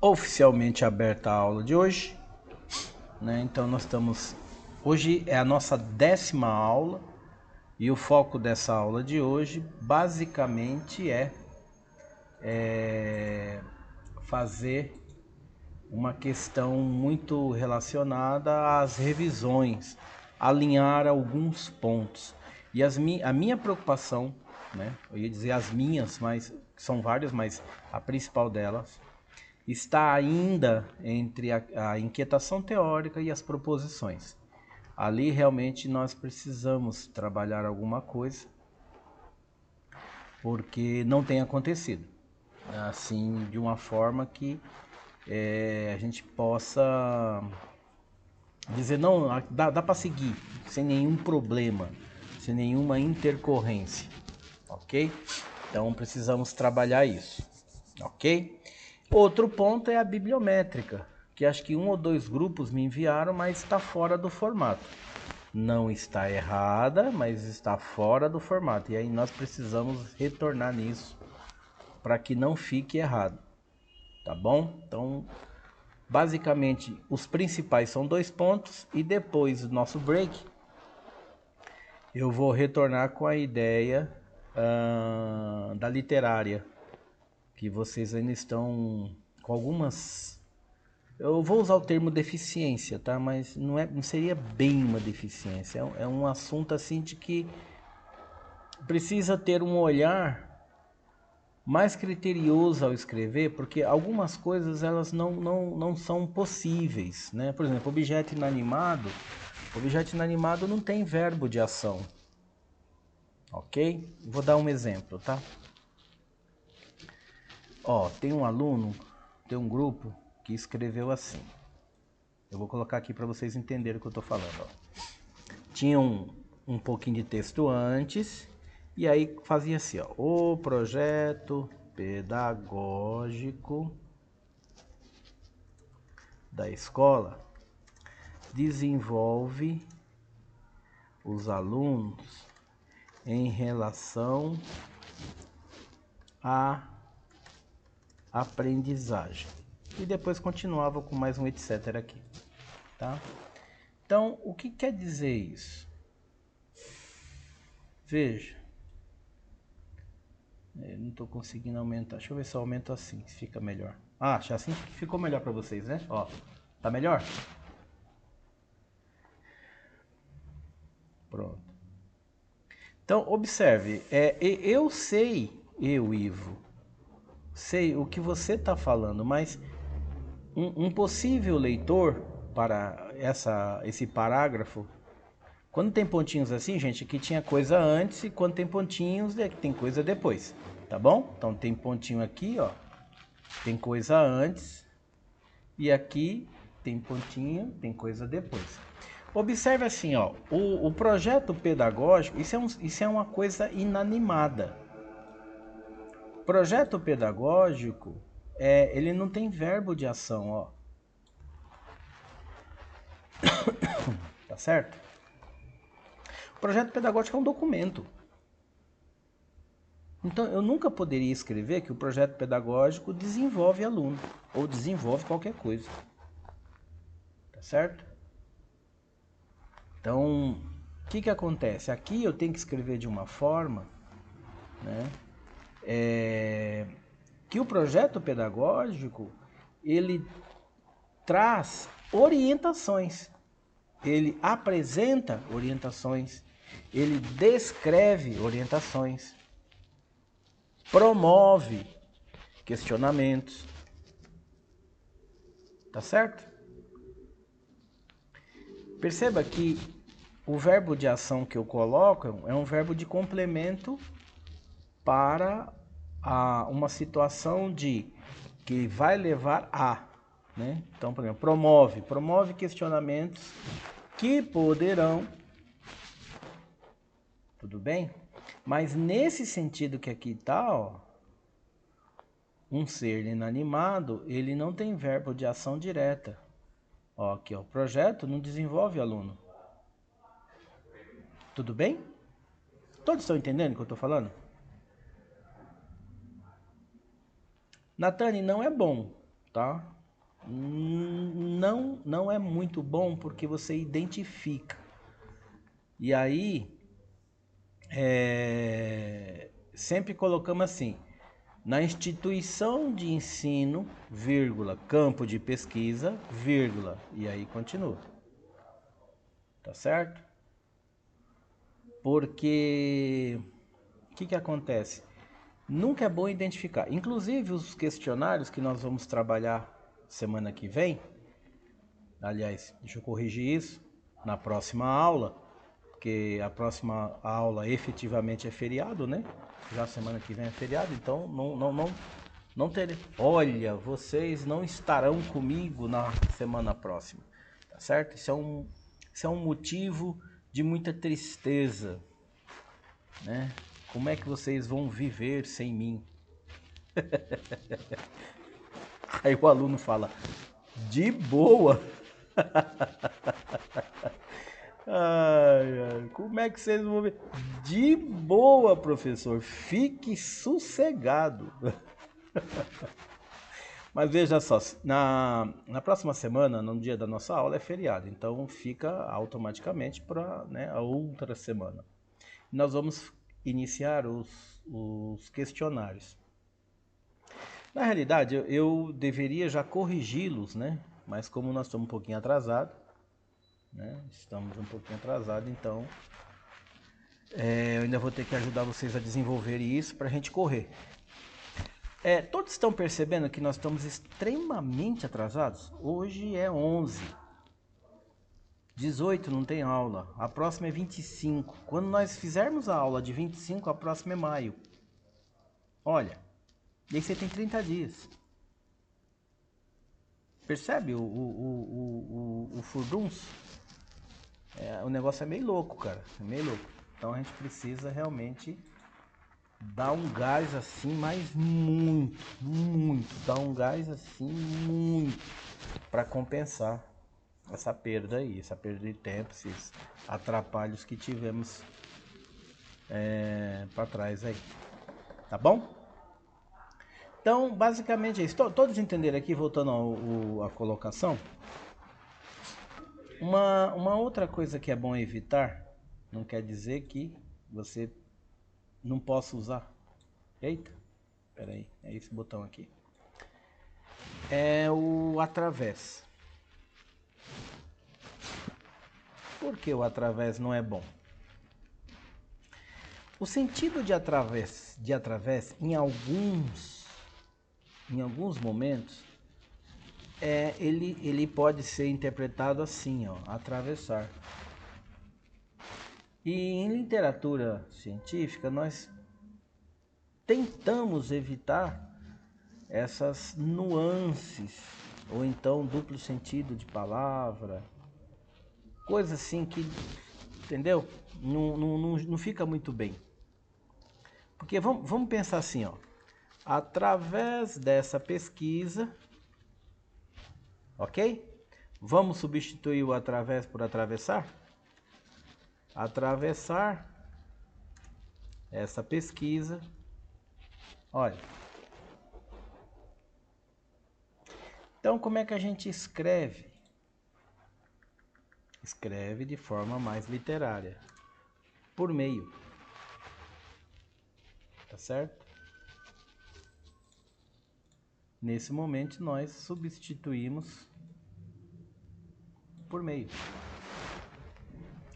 oficialmente aberta a aula de hoje, né? Então nós estamos... Hoje é a nossa 10ª aula e o foco dessa aula de hoje basicamente é fazer uma questão muito relacionada às revisões, alinhar alguns pontos. E a minha preocupação, né? Eu ia dizer as minhas, mas são várias, mas a principal delas está ainda entre a inquietação teórica e as proposições. Ali realmente nós precisamos trabalhar alguma coisa, porque não tem acontecido assim de uma forma que a gente possa dizer, não, dá para seguir sem nenhum problema, sem nenhuma intercorrência, ok? Então precisamos trabalhar isso, ok? Outro ponto é a bibliométrica, que acho que 1 ou 2 grupos me enviaram, mas está fora do formato. Não está errada, mas está fora do formato. E aí nós precisamos retornar nisso para que não fique errado, tá bom? Então, basicamente, os principais são 2 pontos e depois do nosso break, eu vou retornar com a ideia da literária, que vocês ainda estão com algumas... Eu vou usar o termo deficiência, tá? Mas não seria bem uma deficiência. É um assunto assim de que precisa ter um olhar mais criterioso ao escrever, porque algumas coisas elas não são possíveis, né? Por exemplo, objeto inanimado não tem verbo de ação, ok? Vou dar um exemplo, tá? Ó, tem um aluno, tem um grupo que escreveu assim. Eu vou colocar aqui para vocês entenderem o que eu estou falando. Ó. Tinha um pouquinho de texto antes, e aí fazia assim, ó, o projeto pedagógico da escola desenvolve os alunos em relação à aprendizagem. E depois continuava com mais um etc aqui, tá? Então, o que quer dizer isso? Veja, eu não estou conseguindo aumentar. Deixa eu ver se eu aumento assim, se fica melhor. Ah, assim ficou melhor para vocês, né? Ó, tá melhor? Pronto. Então, observe, eu, Ivo, sei o que você está falando, mas um possível leitor para esse parágrafo, quando tem pontinhos assim, gente, aqui tinha coisa antes, e quando tem pontinhos, tem coisa depois, tá bom? Então tem pontinho aqui, ó, tem coisa antes, e aqui tem pontinho, tem coisa depois. Observe assim, ó, o projeto pedagógico, isso é uma coisa inanimada. Projeto pedagógico, ele não tem verbo de ação, ó. Tá certo? O projeto pedagógico é um documento. Então, eu nunca poderia escrever que o projeto pedagógico desenvolve aluno, ou desenvolve qualquer coisa. Tá certo? Então, o que acontece? Aqui eu tenho que escrever de uma forma, né, que o projeto pedagógico, ele traz orientações, ele apresenta orientações, ele descreve orientações, promove questionamentos, tá certo? Perceba que o verbo de ação que eu coloco é um verbo de complemento para uma situação que vai levar a, né? Então, por exemplo, promove questionamentos que poderão, tudo bem? Mas nesse sentido que aqui está, ó, um ser inanimado, ele não tem verbo de ação direta. Ó, aqui, ó, o projeto não desenvolve aluno. Tudo bem? Todos estão entendendo o que eu estou falando? Natane, não é bom tá? Não é muito bom porque você identifica. E aí, sempre colocamos assim, na instituição de ensino, vírgula, campo de pesquisa, vírgula, e aí continua. Tá certo? Porque o que acontece? Nunca é bom identificar. Inclusive os questionários que nós vamos trabalhar semana que vem, aliás, deixa eu corrigir isso, na próxima aula, porque a próxima aula efetivamente é feriado, né? Já semana que vem é feriado, então não terei. Olha, vocês não estarão comigo na semana próxima, tá certo? Isso é um motivo de muita tristeza, né? Como é que vocês vão viver sem mim? Aí o aluno fala, de boa. Ai, como é que vocês vão ver? De boa, professor. Fique sossegado. Mas veja só, na próxima semana, no dia da nossa aula, é feriado. Então fica automaticamente para, né, a outra semana. Nós vamos iniciar os questionários. Na realidade, eu deveria já corrigi-los, né? Mas como nós estamos um pouquinho atrasados, né? Estamos um pouquinho atrasados, então eu ainda vou ter que ajudar vocês a desenvolver isso para a gente correr. Todos estão percebendo que nós estamos extremamente atrasados? Hoje é 11. 18 não tem aula. A próxima é 25. Quando nós fizermos a aula de 25, a próxima é maio. Olha, e aí você tem 30 dias. Percebe o furdunço? O negócio é meio louco, cara. É meio louco. Então a gente precisa realmente dar um gás assim, mas muito, muito. Dar um gás assim, muito. Para compensar essa perda aí. Essa perda de tempo, esses atrapalhos que tivemos para trás aí. Tá bom? Então, basicamente é isso. Todos entenderam aqui, voltando à colocação? Uma outra coisa que é bom evitar, não quer dizer que você não possa usar. Eita, peraí, é esse botão aqui. É o através. Por que o através não é bom? O sentido de através em alguns momentos, ele pode ser interpretado assim, ó, atravessar. E em literatura científica, nós tentamos evitar essas nuances, ou então duplo sentido de palavra, coisa assim que, entendeu? Não fica muito bem. Porque vamos pensar assim, ó, através dessa pesquisa, ok? Vamos substituir o através por atravessar? Atravessar essa pesquisa. Olha. Então, como é que a gente escreve? Escreve de forma mais literária. Por meio. Tá certo? Nesse momento, nós substituímos por meio.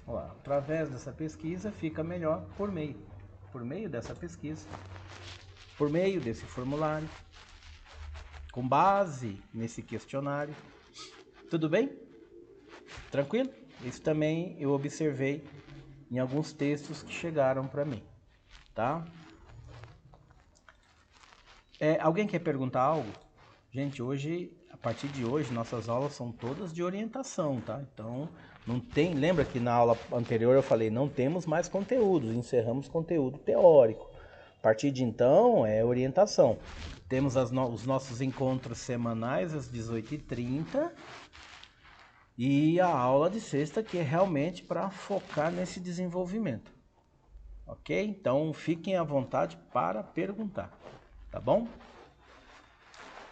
Olha lá, através dessa pesquisa, fica melhor por meio. Por meio dessa pesquisa. Por meio desse formulário. Com base nesse questionário. Tudo bem? Tranquilo? Isso também eu observei em alguns textos que chegaram para mim, tá? Alguém quer perguntar algo? Gente, hoje, a partir de hoje, nossas aulas são todas de orientação, tá? Então, não tem... Lembra que na aula anterior eu falei, não temos mais conteúdos, encerramos conteúdo teórico. A partir de então, é orientação. Temos os nossos encontros semanais às 18h30 e a aula de sexta que é realmente para focar nesse desenvolvimento. Ok? Então fiquem à vontade para perguntar, tá bom?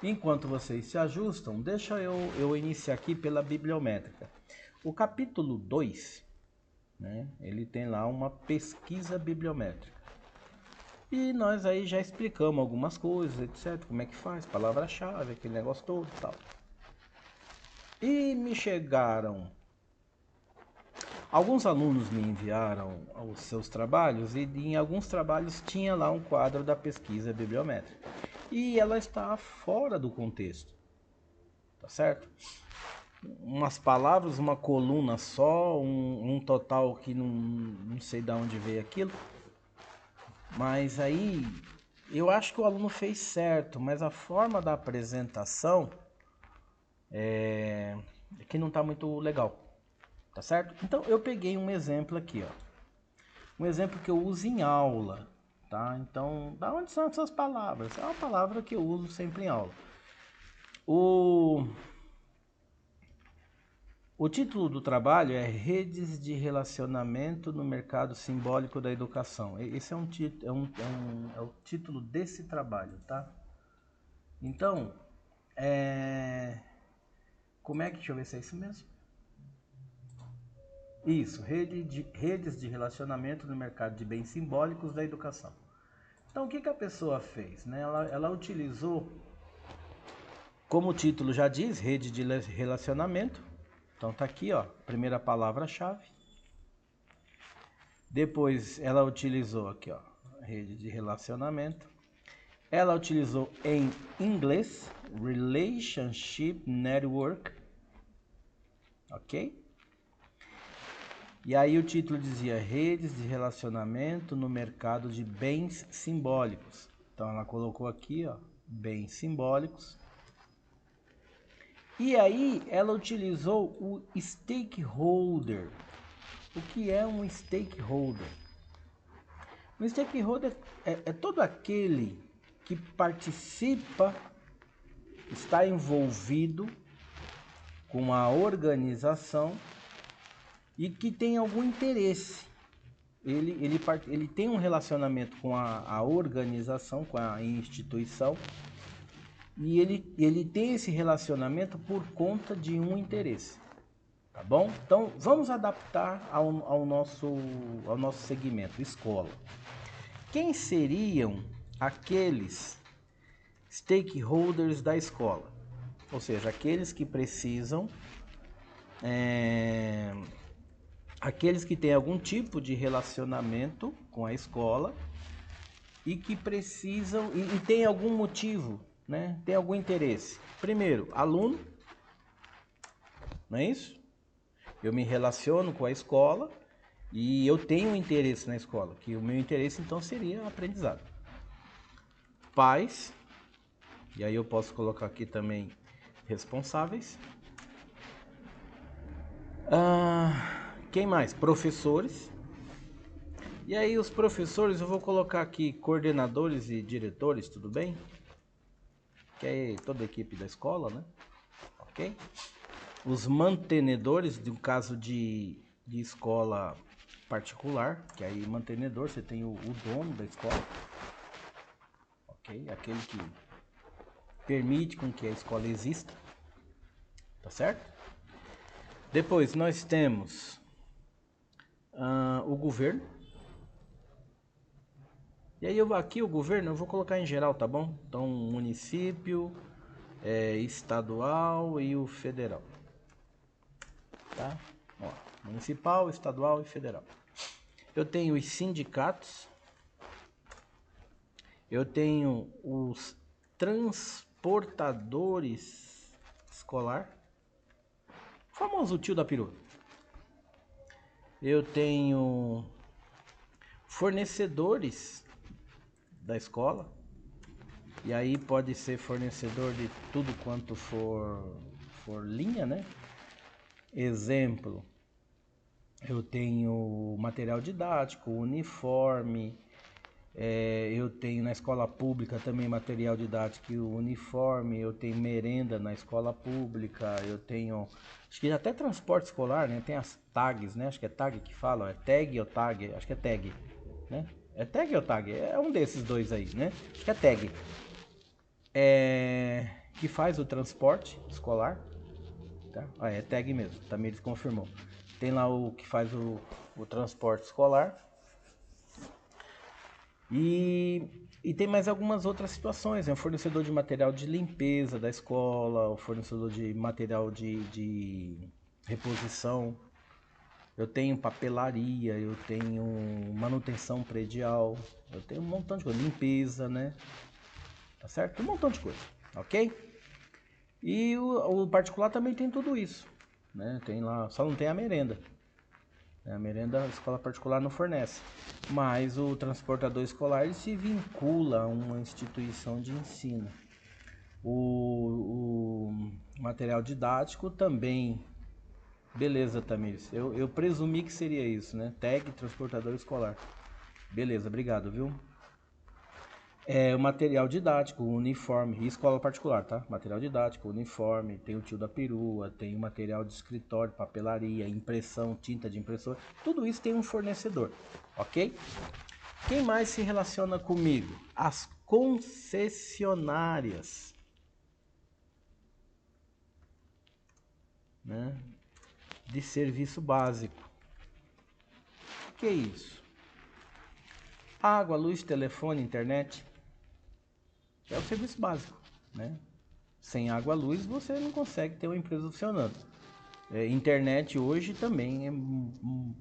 Enquanto vocês se ajustam, deixa eu iniciar aqui pela bibliométrica. O capítulo 2, né, ele tem lá uma pesquisa bibliométrica. E nós aí já explicamos algumas coisas, etc. Como é que faz, palavra-chave, aquele negócio todo e tal. E me chegaram... Alguns alunos me enviaram os seus trabalhos e em alguns trabalhos tinha lá um quadro da pesquisa bibliométrica. E ela está fora do contexto, tá certo? Umas palavras, uma coluna só, um total que não sei de onde veio aquilo. Mas aí eu acho que o aluno fez certo, mas a forma da apresentação é que não está muito legal. Tá certo? Então eu peguei um exemplo aqui, ó. Um exemplo que eu uso em aula, tá? Então, da onde são essas palavras? É uma palavra que eu uso sempre em aula. O título do trabalho é Redes de Relacionamento no Mercado Simbólico da Educação. Esse é o título desse trabalho, tá? Então, como é que... Deixa eu ver se é isso mesmo. Isso, redes de relacionamento no mercado de bens simbólicos da educação. Então, o que a pessoa fez? Né? Ela utilizou, como o título já diz, rede de relacionamento. Então, tá aqui, ó, primeira palavra-chave. Depois, ela utilizou aqui, ó, rede de relacionamento. Ela utilizou em inglês, Relationship Network. Ok? E aí o título dizia Redes de Relacionamento no Mercado de Bens Simbólicos. Então ela colocou aqui, ó, bens simbólicos. E aí ela utilizou o stakeholder. O que é um stakeholder? Um stakeholder é todo aquele que participa, está envolvido com a organização e que tem algum interesse. Ele tem um relacionamento com a organização, com a instituição, e ele tem esse relacionamento por conta de um interesse, tá bom? Então, vamos adaptar ao nosso segmento, escola. Quem seriam aqueles stakeholders da escola? Ou seja, aqueles que precisam... aqueles que têm algum tipo de relacionamento com a escola e que precisam e tem algum motivo, né? Tem algum interesse. Primeiro, aluno, não é isso? Eu me relaciono com a escola e eu tenho interesse na escola, que o meu interesse então seria aprendizado. Pais, e aí eu posso colocar aqui também responsáveis. Quem mais? Professores. E aí os professores, eu vou colocar aqui coordenadores e diretores, tudo bem? Que é toda a equipe da escola, né? Ok? Os mantenedores, de um caso de escola particular, que aí mantenedor, você tem o dono da escola. Ok? Aquele que permite com que a escola exista. Tá certo? Depois nós temos o governo. E aí aqui o governo eu vou colocar em geral, tá bom? Então município, estadual e o federal. Tá? Ó, municipal, estadual e federal. Eu tenho os sindicatos. Eu tenho os transportadores escolar. O famoso tio da perua. Eu tenho fornecedores da escola. E aí pode ser fornecedor de tudo quanto for linha, né? Exemplo, eu tenho material didático, uniforme, eu tenho na escola pública também material didático e uniforme, eu tenho merenda na escola pública, eu tenho, acho que até transporte escolar, né? Tem as tags, né? Acho que é tag que fala, é tag ou tag, acho que é tag, né? É tag ou tag? É um desses dois aí, né? Acho que é tag. que faz o transporte escolar, tá? Ah, é tag mesmo, Tamires confirmou. Tem lá o que faz o transporte escolar. E tem mais algumas outras situações, né? O fornecedor de material de limpeza da escola, o fornecedor de material de reposição. Eu tenho papelaria, eu tenho manutenção predial, eu tenho um montão de coisa, limpeza, né? Tá certo? Um montão de coisa, ok? E o particular também tem tudo isso, né? Tem lá, só não tem a merenda. A merenda a escola particular não fornece, mas o transportador escolar ele se vincula a uma instituição de ensino. O material didático também. Beleza, Tamires. Eu presumi que seria isso, né? Tag transportador escolar. Beleza, obrigado, viu? É o material didático, o uniforme, e escola particular, tá? Material didático, uniforme, tem o tio da perua, tem o material de escritório, papelaria, impressão, tinta de impressora, tudo isso tem um fornecedor, ok? Quem mais se relaciona comigo? As concessionárias, né? De serviço básico. O que é isso? Água, luz, telefone, internet. É o serviço básico, né? Sem água, luz, você não consegue ter uma empresa funcionando. Internet hoje também é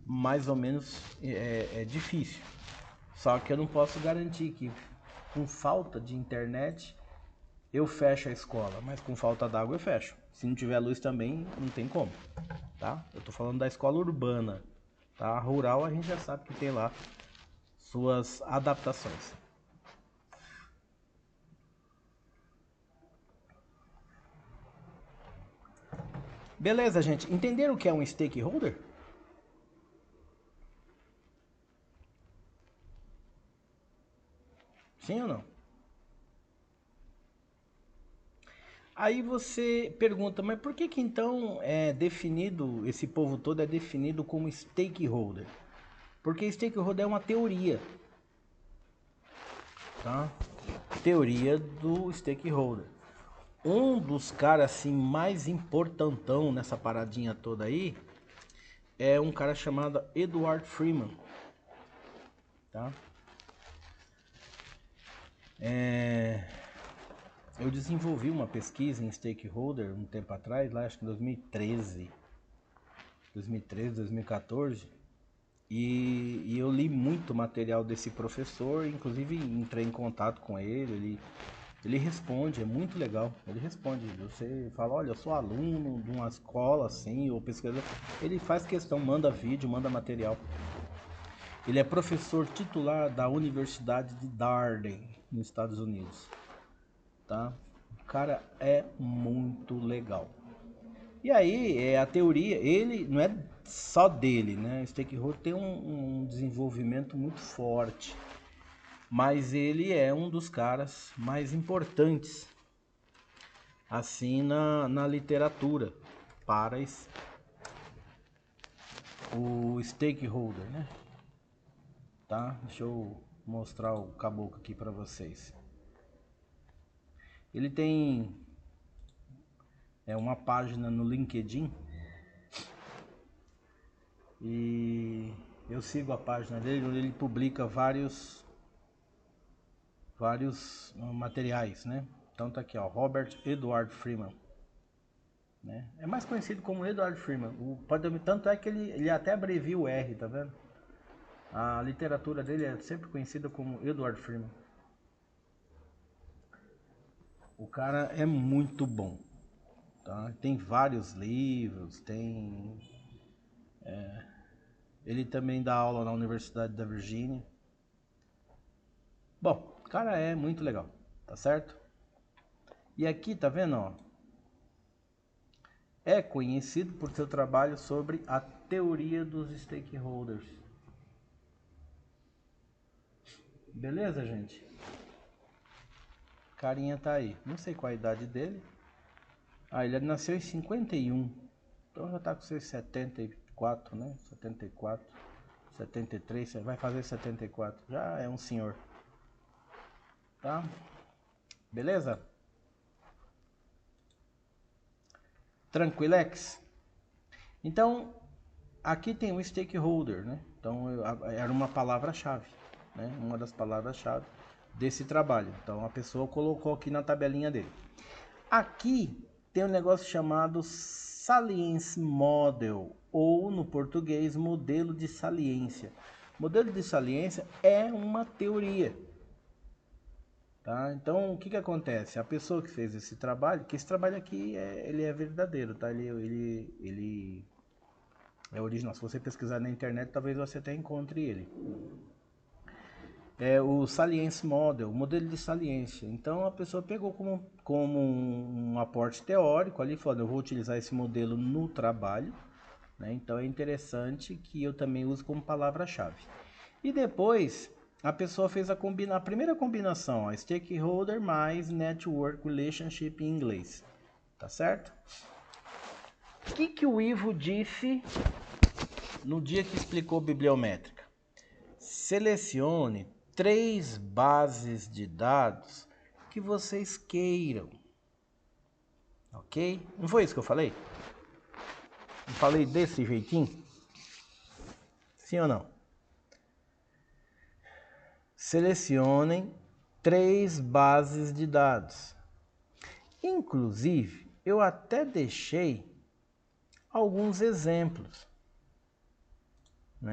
mais ou menos difícil. Só que eu não posso garantir que com falta de internet eu fecho a escola, mas com falta d'água eu fecho. Se não tiver luz também, não tem como, tá? Eu tô falando da escola urbana, tá? Rural a gente já sabe que tem lá suas adaptações. Beleza, gente? Entenderam o que é um stakeholder? Sim ou não? Aí você pergunta, mas por que então é definido, esse povo todo é definido como stakeholder? Porque stakeholder é uma teoria, tá? Teoria do stakeholder. Um dos caras assim mais importantão nessa paradinha toda aí é um cara chamado Edward Freeman, tá? Eu desenvolvi uma pesquisa em stakeholder um tempo atrás, lá acho que em 2013, 2014, e eu li muito material desse professor, inclusive entrei em contato com ele responde, é muito legal, ele responde, você fala, olha, eu sou aluno de uma escola assim, ou pesquisador, ele faz questão, manda vídeo, manda material. Ele é professor titular da Universidade de Darden, nos Estados Unidos, tá? O cara é muito legal. E aí, a teoria, ele não é só dele, né? O stakeholder tem um desenvolvimento muito forte, mas ele é um dos caras mais importantes, assim, na literatura, para o stakeholder, né? Tá? Deixa eu mostrar o caboclo aqui para vocês. Ele tem uma página no LinkedIn e eu sigo a página dele, onde ele publica vários materiais, né? Então tá aqui, ó, Robert Edward Freeman, né? É mais conhecido como Edward Freeman. Tanto é que ele até abrevia o R, tá vendo? A literatura dele é sempre conhecida como Edward Freeman. O cara é muito bom, tá? Tem vários livros, ele também dá aula na Universidade da Virgínia. Bom, o cara é muito legal, tá certo? E aqui, tá vendo, ó? É conhecido por seu trabalho sobre a teoria dos stakeholders. Beleza, gente? Carinha tá aí. Não sei qual a idade dele. Ah, ele nasceu em 51. Então já tá com seus 74, né? 74, 73, vai fazer 74. Já é um senhor. Tá? Beleza? Tranquilex? Então, aqui tem o stakeholder, né? Então, era uma palavra-chave, né? Uma das palavras-chave desse trabalho. Então, a pessoa colocou aqui na tabelinha dele. Aqui tem um negócio chamado Salience Model, ou no português, modelo de saliência. Modelo de saliência é uma teoria. Tá? Então, o que acontece? A pessoa que fez esse trabalho, que esse trabalho aqui ele é verdadeiro, tá? Ele é original. Se você pesquisar na internet, talvez você até encontre ele. É o Salience Model, o modelo de saliência. Então, a pessoa pegou como um aporte teórico ali, falando, eu vou utilizar esse modelo no trabalho, né? Então, é interessante que eu também use como palavra-chave. E depois, a pessoa fez a primeira combinação, a stakeholder mais network relationship em inglês. Tá certo? O que o Ivo disse no dia que explicou bibliométrica? Selecione 3 bases de dados que vocês queiram. Ok? Não foi isso que eu falei? Eu falei desse jeitinho? Sim ou não? Selecionem 3 bases de dados. Inclusive, eu até deixei alguns exemplos.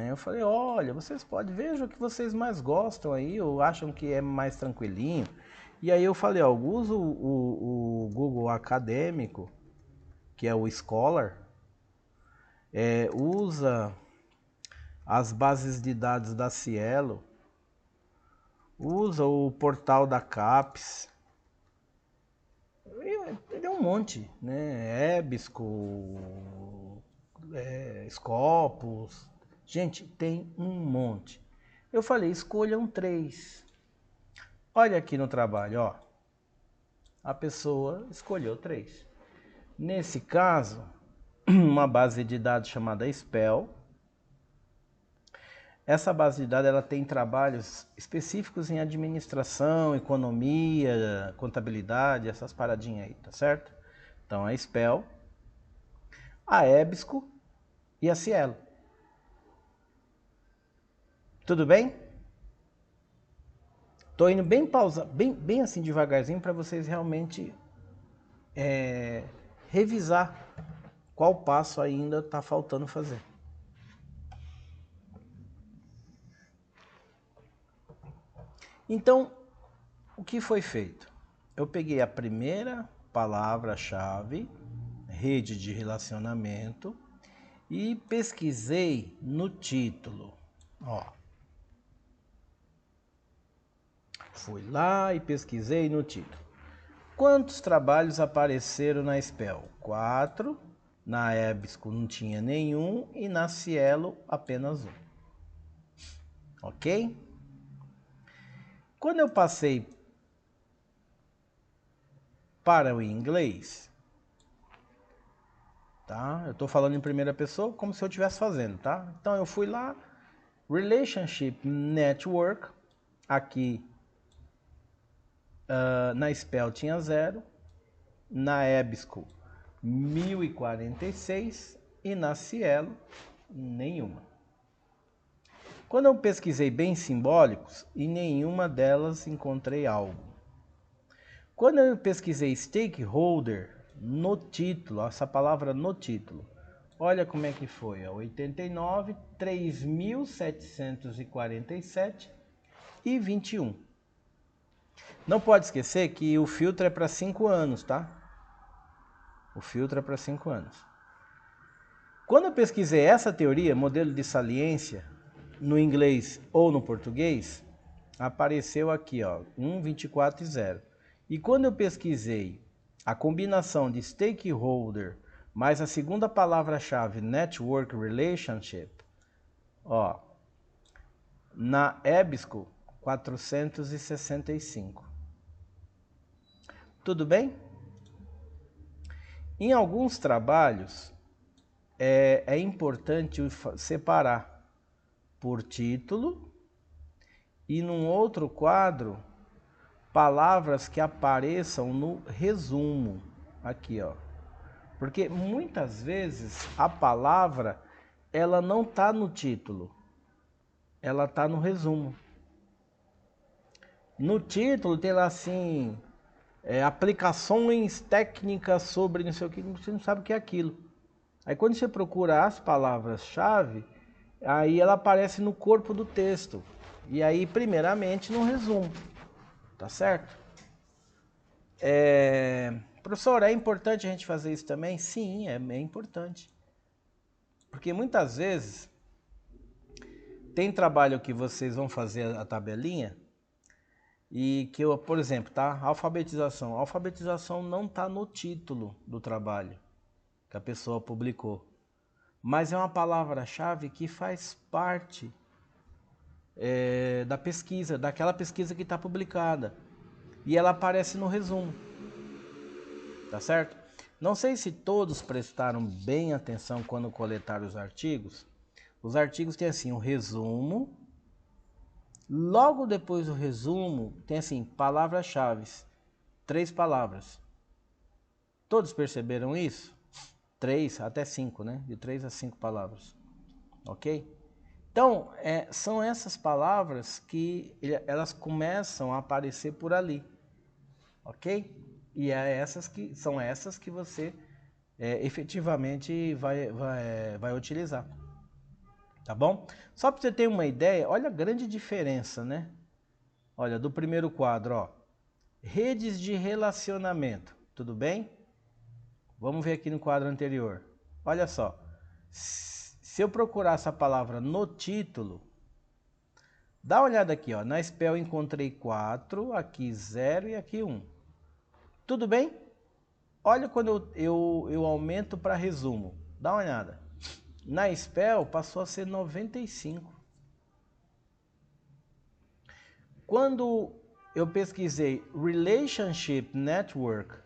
Eu falei, olha, vocês podem, vejam o que vocês mais gostam aí, ou acham que é mais tranquilinho. E aí eu falei, ó, usa o Google Acadêmico, que é o Scholar, usa as bases de dados da Cielo, usa o portal da CAPES, ele é um monte, né? Ebisco, Scopus, gente, tem um monte. Eu falei, escolham 3. Olha aqui no trabalho, ó. A pessoa escolheu 3. Nesse caso, uma base de dados chamada Spell. Essa base de dados ela tem trabalhos específicos em administração, economia, contabilidade, essas paradinhas aí, tá certo? Então a Spell, a Ebisco e a Cielo. Tudo bem? Tô indo bem pausado, bem assim devagarzinho para vocês realmente revisar qual passo ainda está faltando fazer. Então, o que foi feito? Eu peguei a primeira palavra-chave, rede de relacionamento, e pesquisei no título. Ó. Fui lá e pesquisei no título. Quantos trabalhos apareceram na Spell? 4. Na Ebisco não tinha nenhum e na Cielo apenas 1. Ok? Quando eu passei para o inglês, tá? Eu estou falando em primeira pessoa como se eu estivesse fazendo, tá? Então eu fui lá, Relationship Network, aqui na Spell tinha 0, na Ebisco 1046 e na Cielo nenhuma. Quando eu pesquisei bem simbólicos, em nenhuma delas encontrei algo. Quando eu pesquisei stakeholder no título, essa palavra no título, olha como é que foi, ó, 89, 3.747 e 21. Não pode esquecer que o filtro é para 5 anos, tá? O filtro é para 5 anos. Quando eu pesquisei essa teoria, modelo de saliência, no inglês ou no português, apareceu aqui, ó, 1, 24 e 0. E quando eu pesquisei a combinação de stakeholder mais a segunda palavra-chave network relationship, ó, na Ebisco 465. Tudo bem? Em alguns trabalhos é importante separar por título e num outro quadro palavras que apareçam no resumo. Aqui, ó. Porque muitas vezes a palavra, ela não está no título, ela está no resumo. No título tem lá assim, aplicações técnicas sobre não sei o que, você não sabe o que é aquilo. Aí quando você procura as palavras-chave, aí ela aparece no corpo do texto. E aí, primeiramente, no resumo. Tá certo? Professor, é importante a gente fazer isso também? Sim, é importante. Porque muitas vezes tem trabalho que vocês vão fazer a tabelinha e que eu, por exemplo, tá? Alfabetização. Alfabetização não tá no título do trabalho que a pessoa publicou. Mas é uma palavra-chave que faz parte da pesquisa, daquela pesquisa que está publicada. E ela aparece no resumo. Tá certo? Não sei se todos prestaram bem atenção quando coletaram os artigos. Os artigos têm assim um resumo. Logo depois do resumo, tem assim, palavras-chave. 3 palavras. Todos perceberam isso? 3 até 5, né? De 3 a 5 palavras. Ok? Então, são essas palavras que elas começam a aparecer por ali. Ok? E são essas que você efetivamente vai utilizar. Tá bom? Só para você ter uma ideia, olha a grande diferença, né? Olha, do primeiro quadro, ó. Redes de relacionamento, tudo bem? Vamos ver aqui no quadro anterior. Olha só. Se eu procurar essa palavra no título, dá uma olhada aqui, ó. Na spell encontrei 4, aqui 0 e aqui 1. Tudo bem? Olha quando eu aumento para resumo. Dá uma olhada. Na spell passou a ser 95. Quando eu pesquisei Relationship Network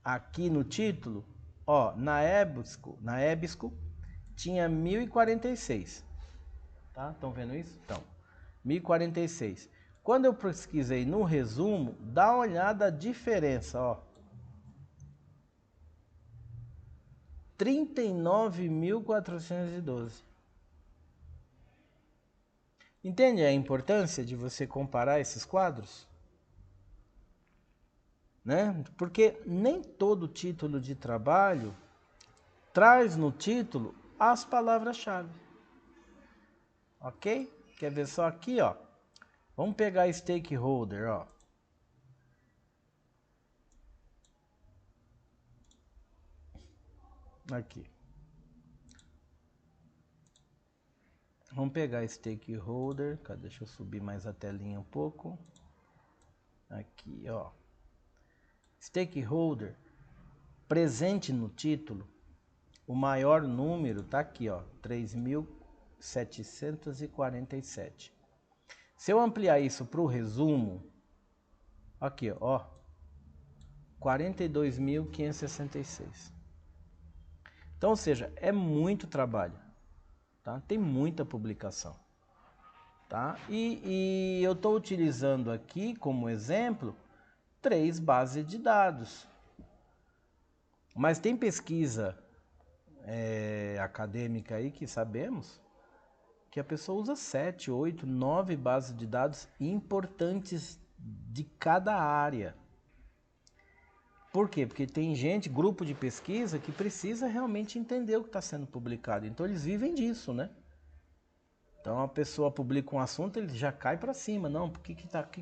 aqui no título, ó, na EBSCO tinha 1046. Tá? Estão vendo isso? Então, 1046. Quando eu pesquisei no resumo, dá uma olhada a diferença, ó. 39.412. Entende a importância de você comparar esses quadros? Né? Porque nem todo título de trabalho traz no título as palavras-chave. Ok? Quer ver só aqui, ó? Vamos pegar stakeholder, ó. Aqui. Vamos pegar stakeholder. Cadê? Deixa eu subir mais a telinha um pouco. Aqui, ó. Stakeholder. Presente no título. O maior número tá aqui, ó. 3.747. Se eu ampliar isso para o resumo, aqui, ó. 42.566. Então, ou seja, é muito trabalho. Tá? Tem muita publicação. Tá? E eu estou utilizando aqui como exemplo 3 bases de dados. Mas tem pesquisa acadêmica aí que sabemos que a pessoa usa 7, 8, 9 bases de dados importantes de cada área. Por quê? Porque tem gente, grupo de pesquisa, que precisa realmente entender o que está sendo publicado. Então eles vivem disso, né? Então a pessoa publica um assunto, ele já cai para cima. Não, por que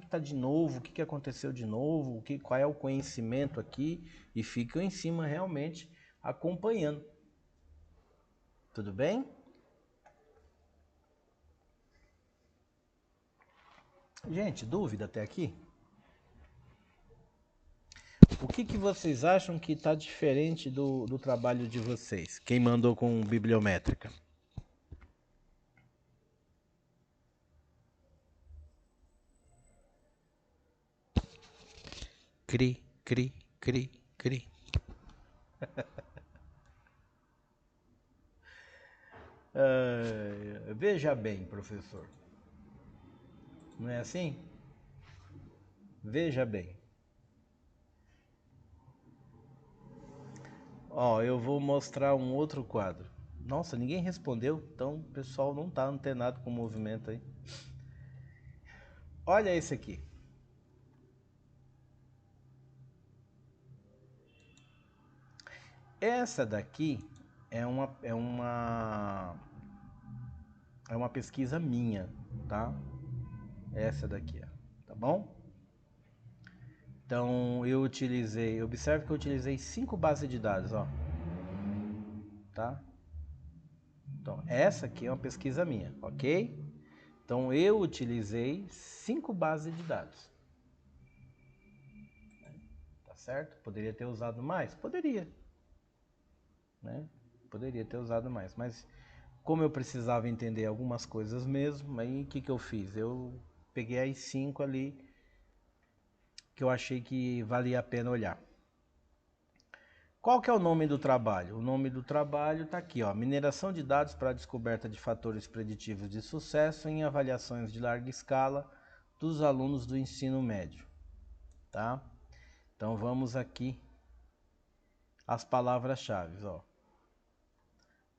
tá de novo? O que aconteceu de novo? Qual é o conhecimento aqui? E ficam em cima realmente acompanhando. Tudo bem? Gente, dúvida até aqui? O que vocês acham que está diferente do trabalho de vocês? Quem mandou com bibliométrica? Cri, cri, cri, cri. Veja bem, professor. Não é assim? Veja bem. Ó, eu vou mostrar um outro quadro. Nossa, ninguém respondeu, então o pessoal não tá antenado com o movimento aí. Olha esse aqui. Essa daqui é uma pesquisa minha, tá? Essa daqui, ó, tá bom? Então eu utilizei, observe que eu utilizei 5 bases de dados, ó, tá? Então essa aqui é uma pesquisa minha, ok? Então eu utilizei 5 bases de dados, tá certo? Poderia ter usado mais? Poderia, né? Poderia ter usado mais, mas como eu precisava entender algumas coisas mesmo, aí o que eu fiz? Eu peguei as 5 ali que eu achei que valia a pena olhar. Qual que é o nome do trabalho? O nome do trabalho está aqui, ó, mineração de dados para a descoberta de fatores preditivos de sucesso em avaliações de larga escala dos alunos do ensino médio, tá? Então vamos aqui as palavras-chave, ó.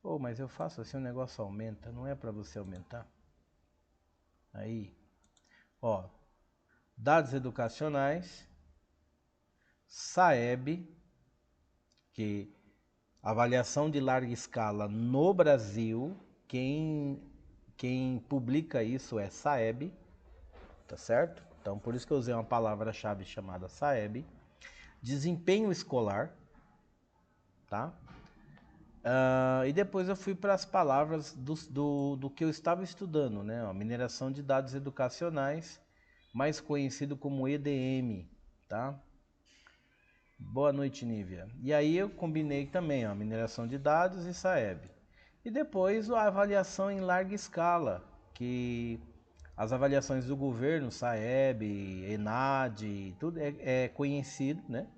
Oh, mas eu faço assim, o negócio aumenta, não é para você aumentar? Aí, ó, dados educacionais, SAEB, que avaliação de larga escala no Brasil, quem publica isso é SAEB, tá certo? Então por isso que eu usei uma palavra-chave chamada SAEB. Desempenho escolar, tá? E depois eu fui para as palavras do que eu estava estudando, né? Ó, mineração de dados educacionais, mais conhecido como EDM, tá? Boa noite, Nívia. E aí eu combinei também, ó, mineração de dados e SAEB. E depois a avaliação em larga escala, que as avaliações do governo, SAEB, ENAD, tudo é conhecido, né?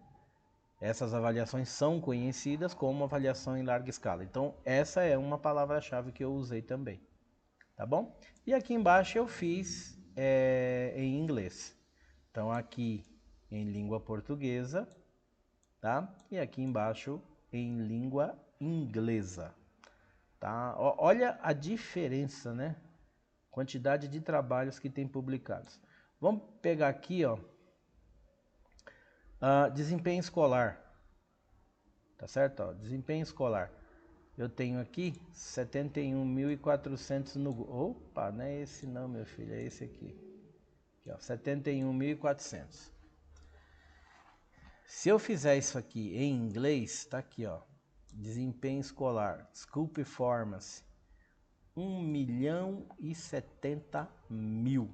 Essas avaliações são conhecidas como avaliação em larga escala. Então, essa é uma palavra-chave que eu usei também, tá bom? E aqui embaixo eu fiz em inglês. Então, aqui em língua portuguesa, tá? E aqui embaixo em língua inglesa, tá? Olha a diferença, né? Quantidade de trabalhos que tem publicados. Vamos pegar aqui, ó, desempenho escolar, tá certo? Ó, desempenho escolar. Eu tenho aqui 71.400 no Google. Opa, não é esse não, meu filho, é esse aqui. Aqui, ó, 71.400. Se eu fizer isso aqui em inglês, tá aqui, ó. Desempenho escolar, School Performance, 1.070.000.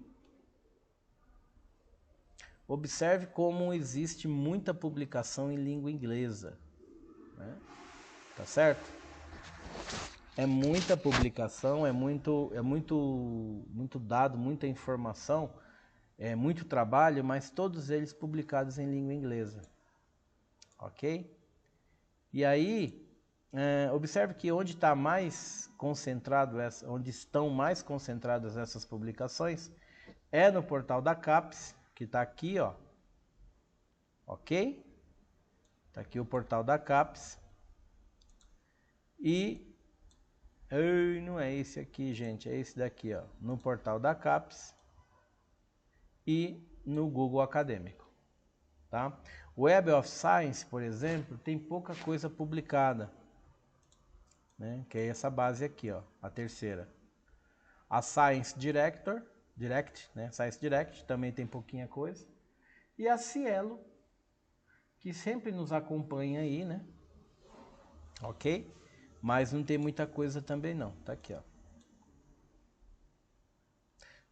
Observe como existe muita publicação em língua inglesa, né? Tá certo? É muita publicação, muito dado, muita informação, é muito trabalho, mas todos eles publicados em língua inglesa, ok? E aí, observe que onde está mais concentrado, onde estão mais concentradas essas publicações, é no portal da CAPES, que está aqui, ó, ok? Está aqui o portal da CAPES. E não é esse aqui, gente, é esse daqui, ó, no portal da CAPES e no Google Acadêmico, tá? Web of Science, por exemplo, tem pouca coisa publicada, né? Que é essa base aqui, ó, a terceira. A Science Direct, né? Science Direct também tem pouquinha coisa. E a Cielo, que sempre nos acompanha aí, né? Ok? Mas não tem muita coisa também não, tá aqui, ó.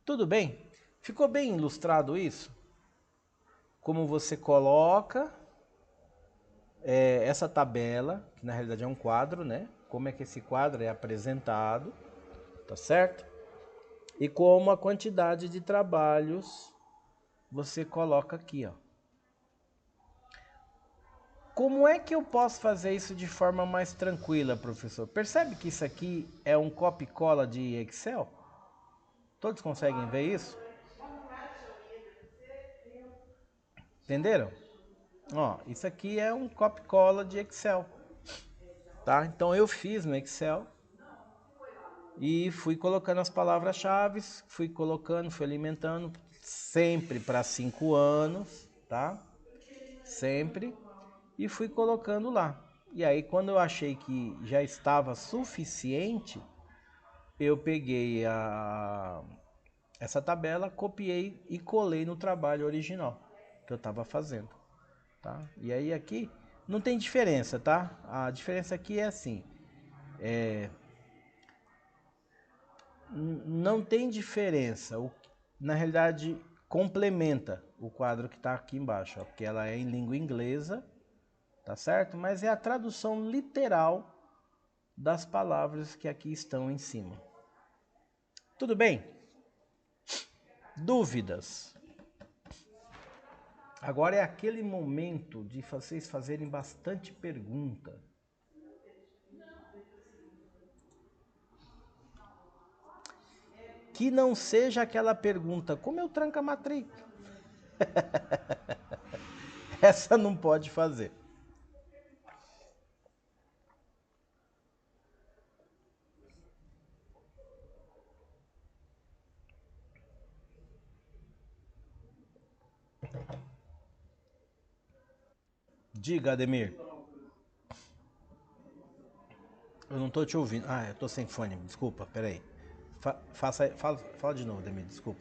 Tudo bem? Ficou bem ilustrado isso? Como você coloca essa tabela, que na realidade é um quadro, né? Como é que esse quadro é apresentado, tá certo? E como a quantidade de trabalhos você coloca aqui, ó. Como é que eu posso fazer isso de forma mais tranquila, professor? Percebe que isso aqui é um copy-cola de Excel? Todos conseguem ver isso? Entenderam? Ó, isso aqui é um copy-cola de Excel. tá? Então eu fiz no Excel e fui colocando as palavras-chave, fui colocando, fui alimentando, sempre para 5 anos, tá? Sempre. E fui colocando lá. E aí, quando eu achei que já estava suficiente, eu peguei essa tabela, copiei e colei no trabalho original que eu estava fazendo, tá? E aí aqui não tem diferença, tá? A diferença aqui é assim, não tem diferença. Na realidade, complementa o quadro que está aqui embaixo, ó, porque ela é em língua inglesa, tá certo? Mas é a tradução literal das palavras que aqui estão em cima. Tudo bem? Dúvidas? Agora é aquele momento de vocês fazerem bastante pergunta. Que não seja aquela pergunta, como eu tranco a matrícula? Essa não pode fazer. Diga, Ademir. Eu não tô te ouvindo. Ah, eu tô sem fone, desculpa, peraí. Fala de novo, Ademir, desculpa.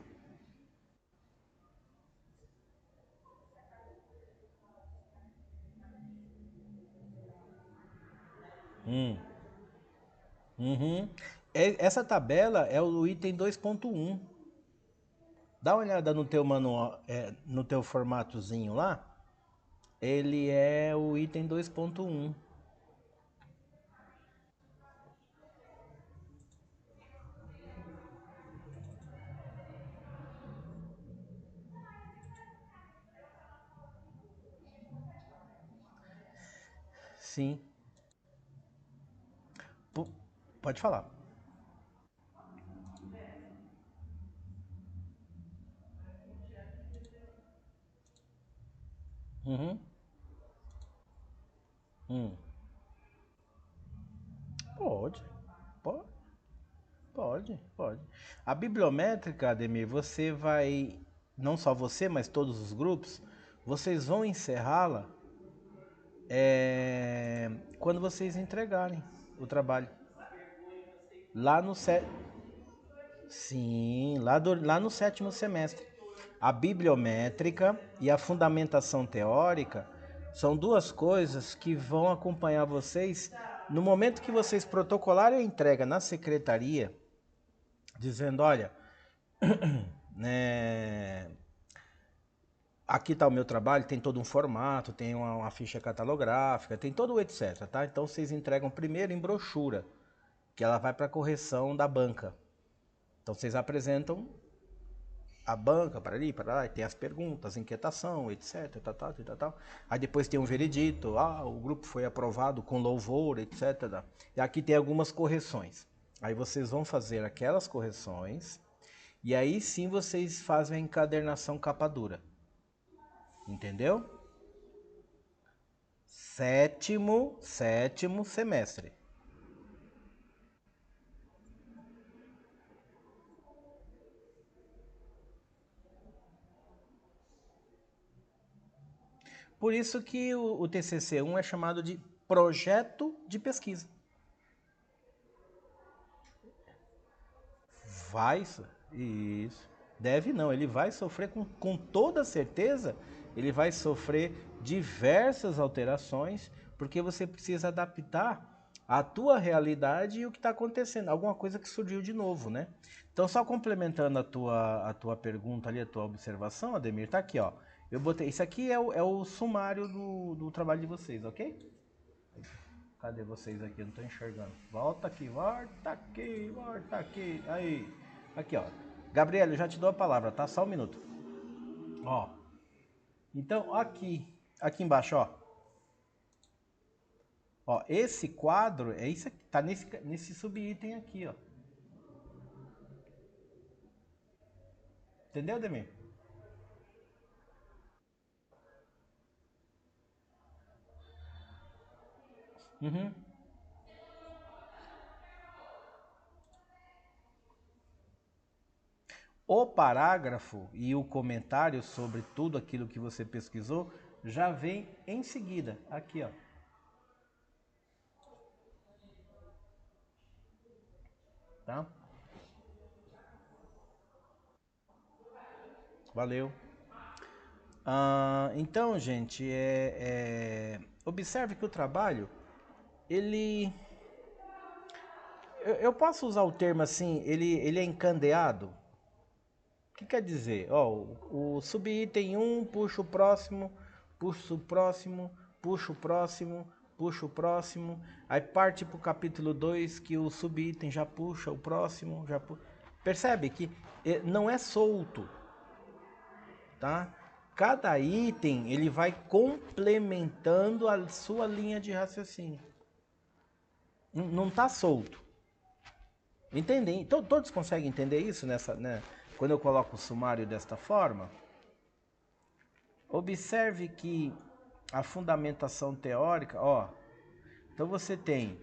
Uhum. Essa tabela é o item 2.1. Dá uma olhada no teu manual, no teu formatozinho lá. Ele é o item 2.1. Sim. P- Pode falar. Uhum. Hum. Pode. Pode. Pode. A bibliométrica, Ademir, você vai, não só você, mas todos os grupos, vocês vão encerrá-la quando vocês entregarem o trabalho. Lá no, Sim, lá no sétimo semestre. A bibliométrica e a fundamentação teórica são duas coisas que vão acompanhar vocês no momento que vocês protocolarem a entrega na secretaria, dizendo, olha, né, aqui está o meu trabalho, tem todo um formato, tem uma ficha catalográfica, tem todo o etc, tá? Então vocês entregam primeiro em brochura, que ela vai para correção da banca. Então vocês apresentam a banca para ali, para lá, e tem as perguntas, inquietação, etc, tal, tal, tal, tal. Aí depois tem um veredito, o grupo foi aprovado com louvor, etc. E aqui tem algumas correções. Aí vocês vão fazer aquelas correções e aí sim vocês fazem a encadernação capa dura. Entendeu? Sétimo semestre. Por isso que o TCC1 é chamado de projeto de pesquisa. Vai, isso. Deve não, ele vai sofrer com toda certeza, ele vai sofrer diversas alterações, porque você precisa adaptar a tua realidade e o que está acontecendo, alguma coisa que surgiu de novo, né? Então, só complementando a tua pergunta ali, a tua observação, Ademir, tá aqui, ó. Eu botei, isso aqui é o sumário do trabalho de vocês, ok? Cadê vocês aqui? Eu não tô enxergando. Volta aqui, volta aqui, volta aqui. Aí. Aqui, ó. Gabriel, eu já te dou a palavra, tá? Só um minuto. Ó. Então, aqui embaixo, ó. Ó, esse quadro é isso aqui, tá nesse subitem aqui, ó. Entendeu, Demir? Uhum. O parágrafo e o comentário sobre tudo aquilo que você pesquisou já vem em seguida, aqui, ó. Tá? Valeu. Então, gente, observe que o trabalho, ele... Eu posso usar o termo assim, ele é encandeado? O que quer dizer? Ó, o subitem 1 puxa o próximo, puxa o próximo, puxa o próximo, puxa o próximo. Aí parte para o capítulo 2 que o subitem já puxa o próximo, já puxa. Percebe que não é solto, tá? Cada item ele vai complementando a sua linha de raciocínio. Não está solto. Entendem? Todos conseguem entender isso nessa, né? Quando eu coloco o sumário desta forma? Observe que a fundamentação teórica, ó, então você tem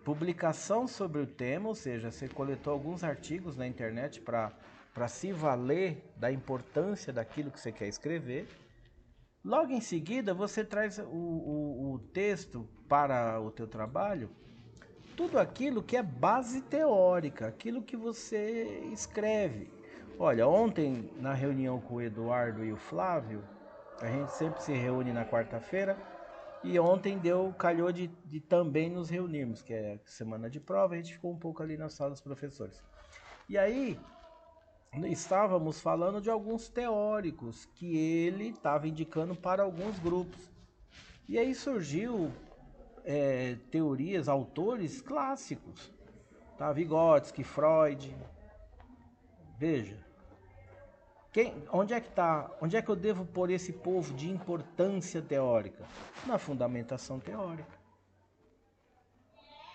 publicação sobre o tema, ou seja, você coletou alguns artigos na internet para se valer da importância daquilo que você quer escrever. Logo em seguida, você traz o texto para o teu trabalho, tudo aquilo que é base teórica, aquilo que você escreve. Olha, ontem na reunião com o Eduardo e o Flávio, a gente sempre se reúne na quarta-feira, e ontem calhou de também nos reunirmos, que é semana de prova, a gente ficou um pouco ali na sala dos professores. E aí, estávamos falando de alguns teóricos que ele estava indicando para alguns grupos. E aí surgiu teorias, autores clássicos, tá? Vygotsky, Freud. Veja, onde é que eu devo pôr esse povo de importância teórica? Na fundamentação teórica,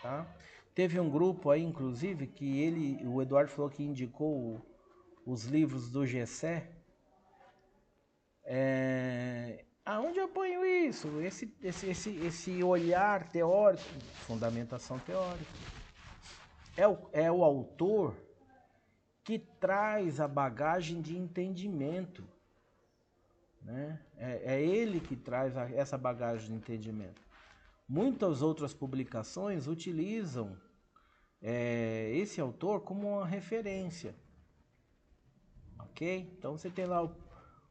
tá? Teve um grupo aí, inclusive, que o Eduardo falou que indicou os livros do Gessé. Aonde eu ponho isso? Esse olhar teórico, fundamentação teórica. É o autor que traz a bagagem de entendimento, né? É ele que traz essa bagagem de entendimento. Muitas outras publicações utilizam esse autor como uma referência, ok? Então você tem lá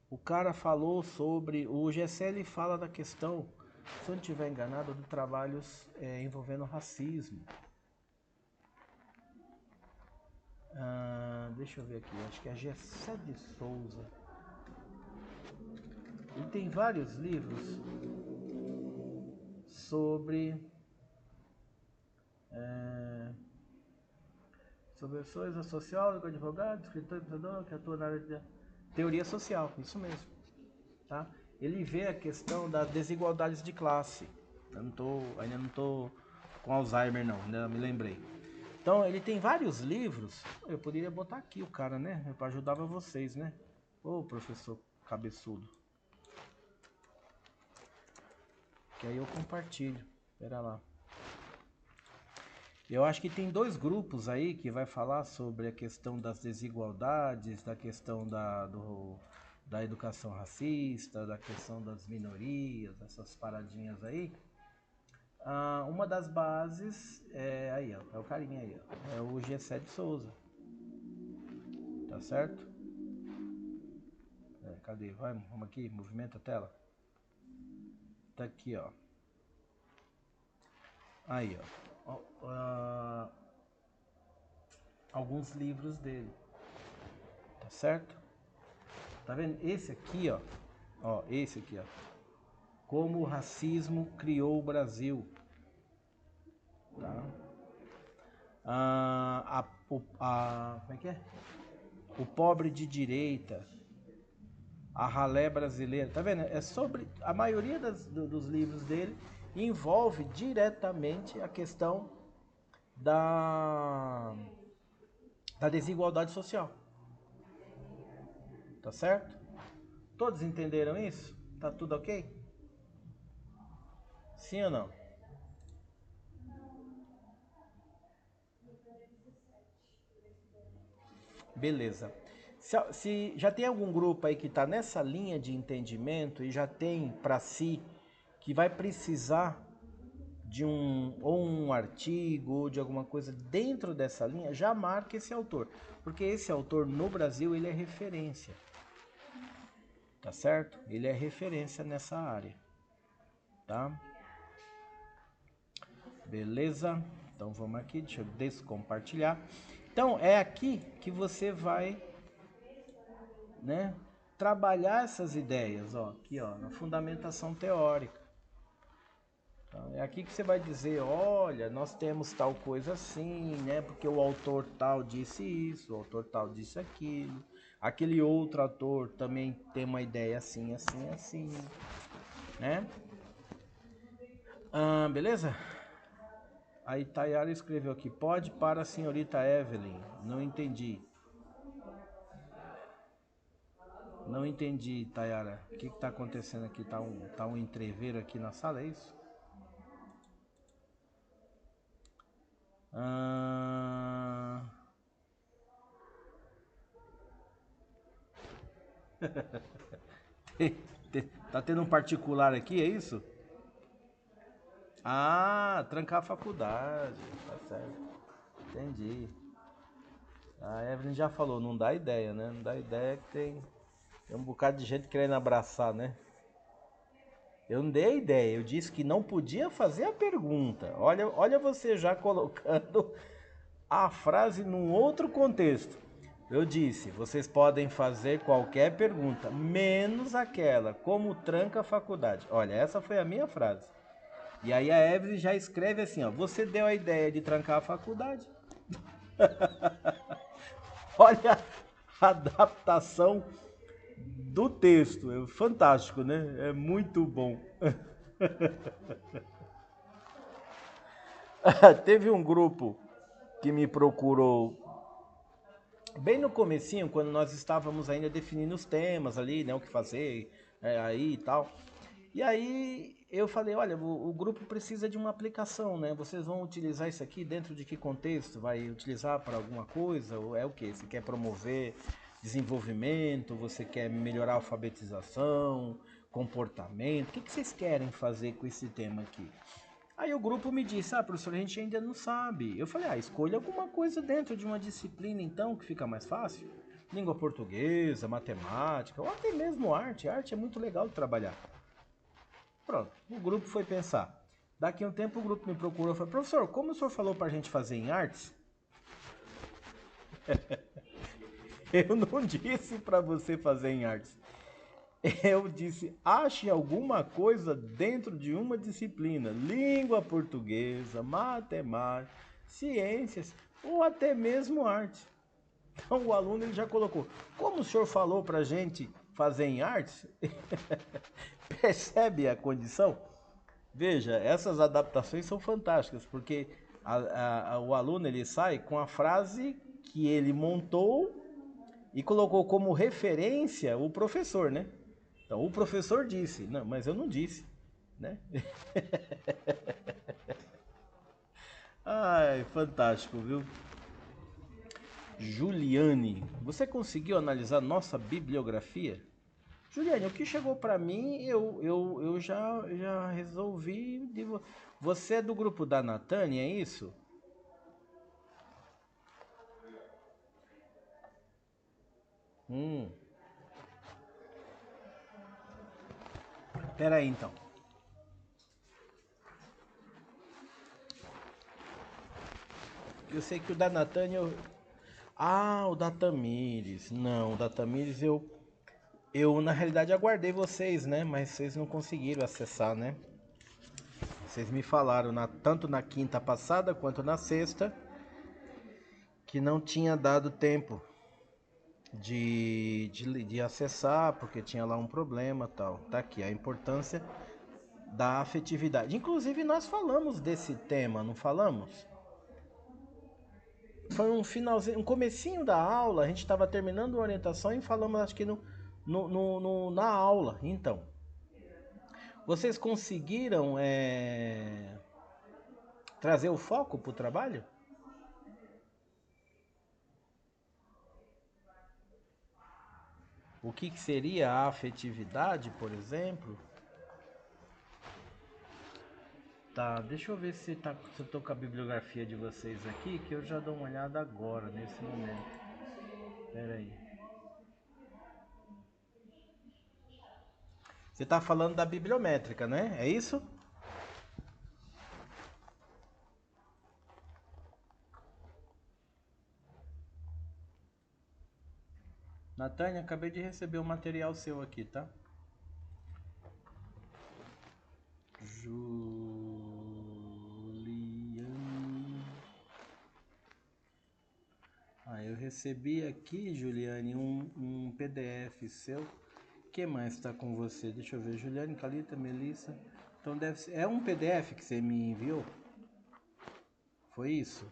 o cara falou sobre, o Gessé fala da questão, se eu não estiver enganado, de trabalhos envolvendo racismo. Deixa eu ver aqui, acho que é Gessé de Souza. Ele tem vários livros sobre eu sou sociólogo, advogado, escritor, pensador, que atua na área de teoria social, isso mesmo, tá? Ele vê a questão das desigualdades de classe. Ainda não tô com Alzheimer não, ainda me lembrei. Então ele tem vários livros. Eu poderia botar aqui o cara, né? Para ajudar vocês, né? Ô professor cabeçudo. Que aí eu compartilho. Espera lá. Eu acho que tem dois grupos aí que vai falar sobre a questão das desigualdades, da questão da educação racista, da questão das minorias, essas paradinhas aí. Uma das bases aí, ó, é o carinha aí, ó, é o Gessé de Souza. Tá certo? Cadê? Vamos aqui, movimenta a tela. Tá aqui, ó. Aí, ó. Alguns livros dele. Tá certo? Tá vendo? Esse aqui, ó. Esse aqui, ó. Como o racismo criou o Brasil. Tá? Como é que é? O pobre de direita. A ralé brasileira. Tá vendo? É sobre... A maioria dos livros dele envolve diretamente a questão da desigualdade social. Tá certo? Todos entenderam isso? Tá tudo ok? Sim ou não? Beleza. Se já tem algum grupo aí que está nessa linha de entendimento e já tem para si que vai precisar de um artigo ou de alguma coisa dentro dessa linha, já marque esse autor, porque esse autor no Brasil ele é referência, tá certo? Ele é referência nessa área, tá? Beleza? Então vamos aqui, deixa eu descompartilhar. Então é aqui que você vai, né, trabalhar essas ideias, ó, aqui, ó, na fundamentação teórica. Então, é aqui que você vai dizer, olha, nós temos tal coisa assim, né? Porque o autor tal disse isso, o autor tal disse aquilo. Aquele outro autor também tem uma ideia assim, assim, assim, né? Beleza? Aí Tayara escreveu aqui, pode para a senhorita Evelyn. Não entendi. Não entendi, Tayara. O que está acontecendo aqui? Tá um entreveiro aqui na sala, é isso? Tá tendo um particular aqui, é isso? Ah, trancar a faculdade. Tá certo. Entendi. A Evelyn já falou, não dá ideia, né? Não dá ideia que tem um bocado de gente querendo abraçar, né? Eu não dei ideia, eu disse que não podia fazer a pergunta. Olha você já colocando a frase num outro contexto. Eu disse, vocês podem fazer qualquer pergunta, menos aquela, como tranca a faculdade. Olha, essa foi a minha frase. E aí a Evelyn já escreve assim, ó, você deu a ideia de trancar a faculdade. Olha a adaptação do texto, é fantástico, né? É muito bom. Teve um grupo que me procurou bem no comecinho, quando nós estávamos ainda definindo os temas ali, né, o que fazer aí e tal. E aí eu falei, olha, o grupo precisa de uma aplicação, né? Vocês vão utilizar isso aqui dentro de que contexto? Vai utilizar para alguma coisa? Ou é o quê? Você quer promover desenvolvimento? Você quer melhorar a alfabetização, comportamento? O que vocês querem fazer com esse tema aqui? Aí o grupo me disse, professor, a gente ainda não sabe. Eu falei, escolha alguma coisa dentro de uma disciplina então, que fica mais fácil. Língua portuguesa, matemática, ou até mesmo arte. Arte é muito legal de trabalhar. Pronto, o grupo foi pensar. Daqui a um tempo o grupo me procurou e falou, professor, como o senhor falou pra gente fazer em artes? Eu não disse pra você fazer em artes. Eu disse, ache alguma coisa dentro de uma disciplina, língua portuguesa, matemática, ciências ou até mesmo arte. Então o aluno ele já colocou, como o senhor falou pra gente fazer em artes, percebe a condição? Veja, essas adaptações são fantásticas, porque o aluno ele sai com a frase que ele montou e colocou como referência o professor, né? Então, o professor disse, não, mas eu não disse, né? Ai, fantástico, viu? Juliane, você conseguiu analisar nossa bibliografia? Juliane, o que chegou para mim, eu já resolvi. Você é do grupo da Natânia, é isso? Pera aí, então. Eu sei que o da Natânia... o da Tamires. Não, o da Tamires eu na realidade aguardei vocês, né? Mas vocês não conseguiram acessar, né? Vocês me falaram tanto na quinta passada quanto na sexta que não tinha dado tempo de acessar, porque tinha lá um problema tal. Tá aqui, a importância da afetividade. Inclusive nós falamos desse tema, não falamos? Foi um finalzinho, um comecinho da aula, a gente estava terminando a orientação e falamos acho que na aula. Então, vocês conseguiram trazer o foco para o trabalho? O que seria a afetividade, por exemplo? Tá, deixa eu ver se eu tô com a bibliografia de vocês aqui, que eu já dou uma olhada agora, nesse momento. Pera aí. Você tá falando da bibliométrica, né? É isso? Natânia, acabei de receber o material seu aqui, tá? Juliane. Eu recebi aqui, Juliane, um PDF seu. O que mais está com você? Deixa eu ver. Juliane, Calita, Melissa. Então deve ser. É um PDF que você me enviou? Foi isso?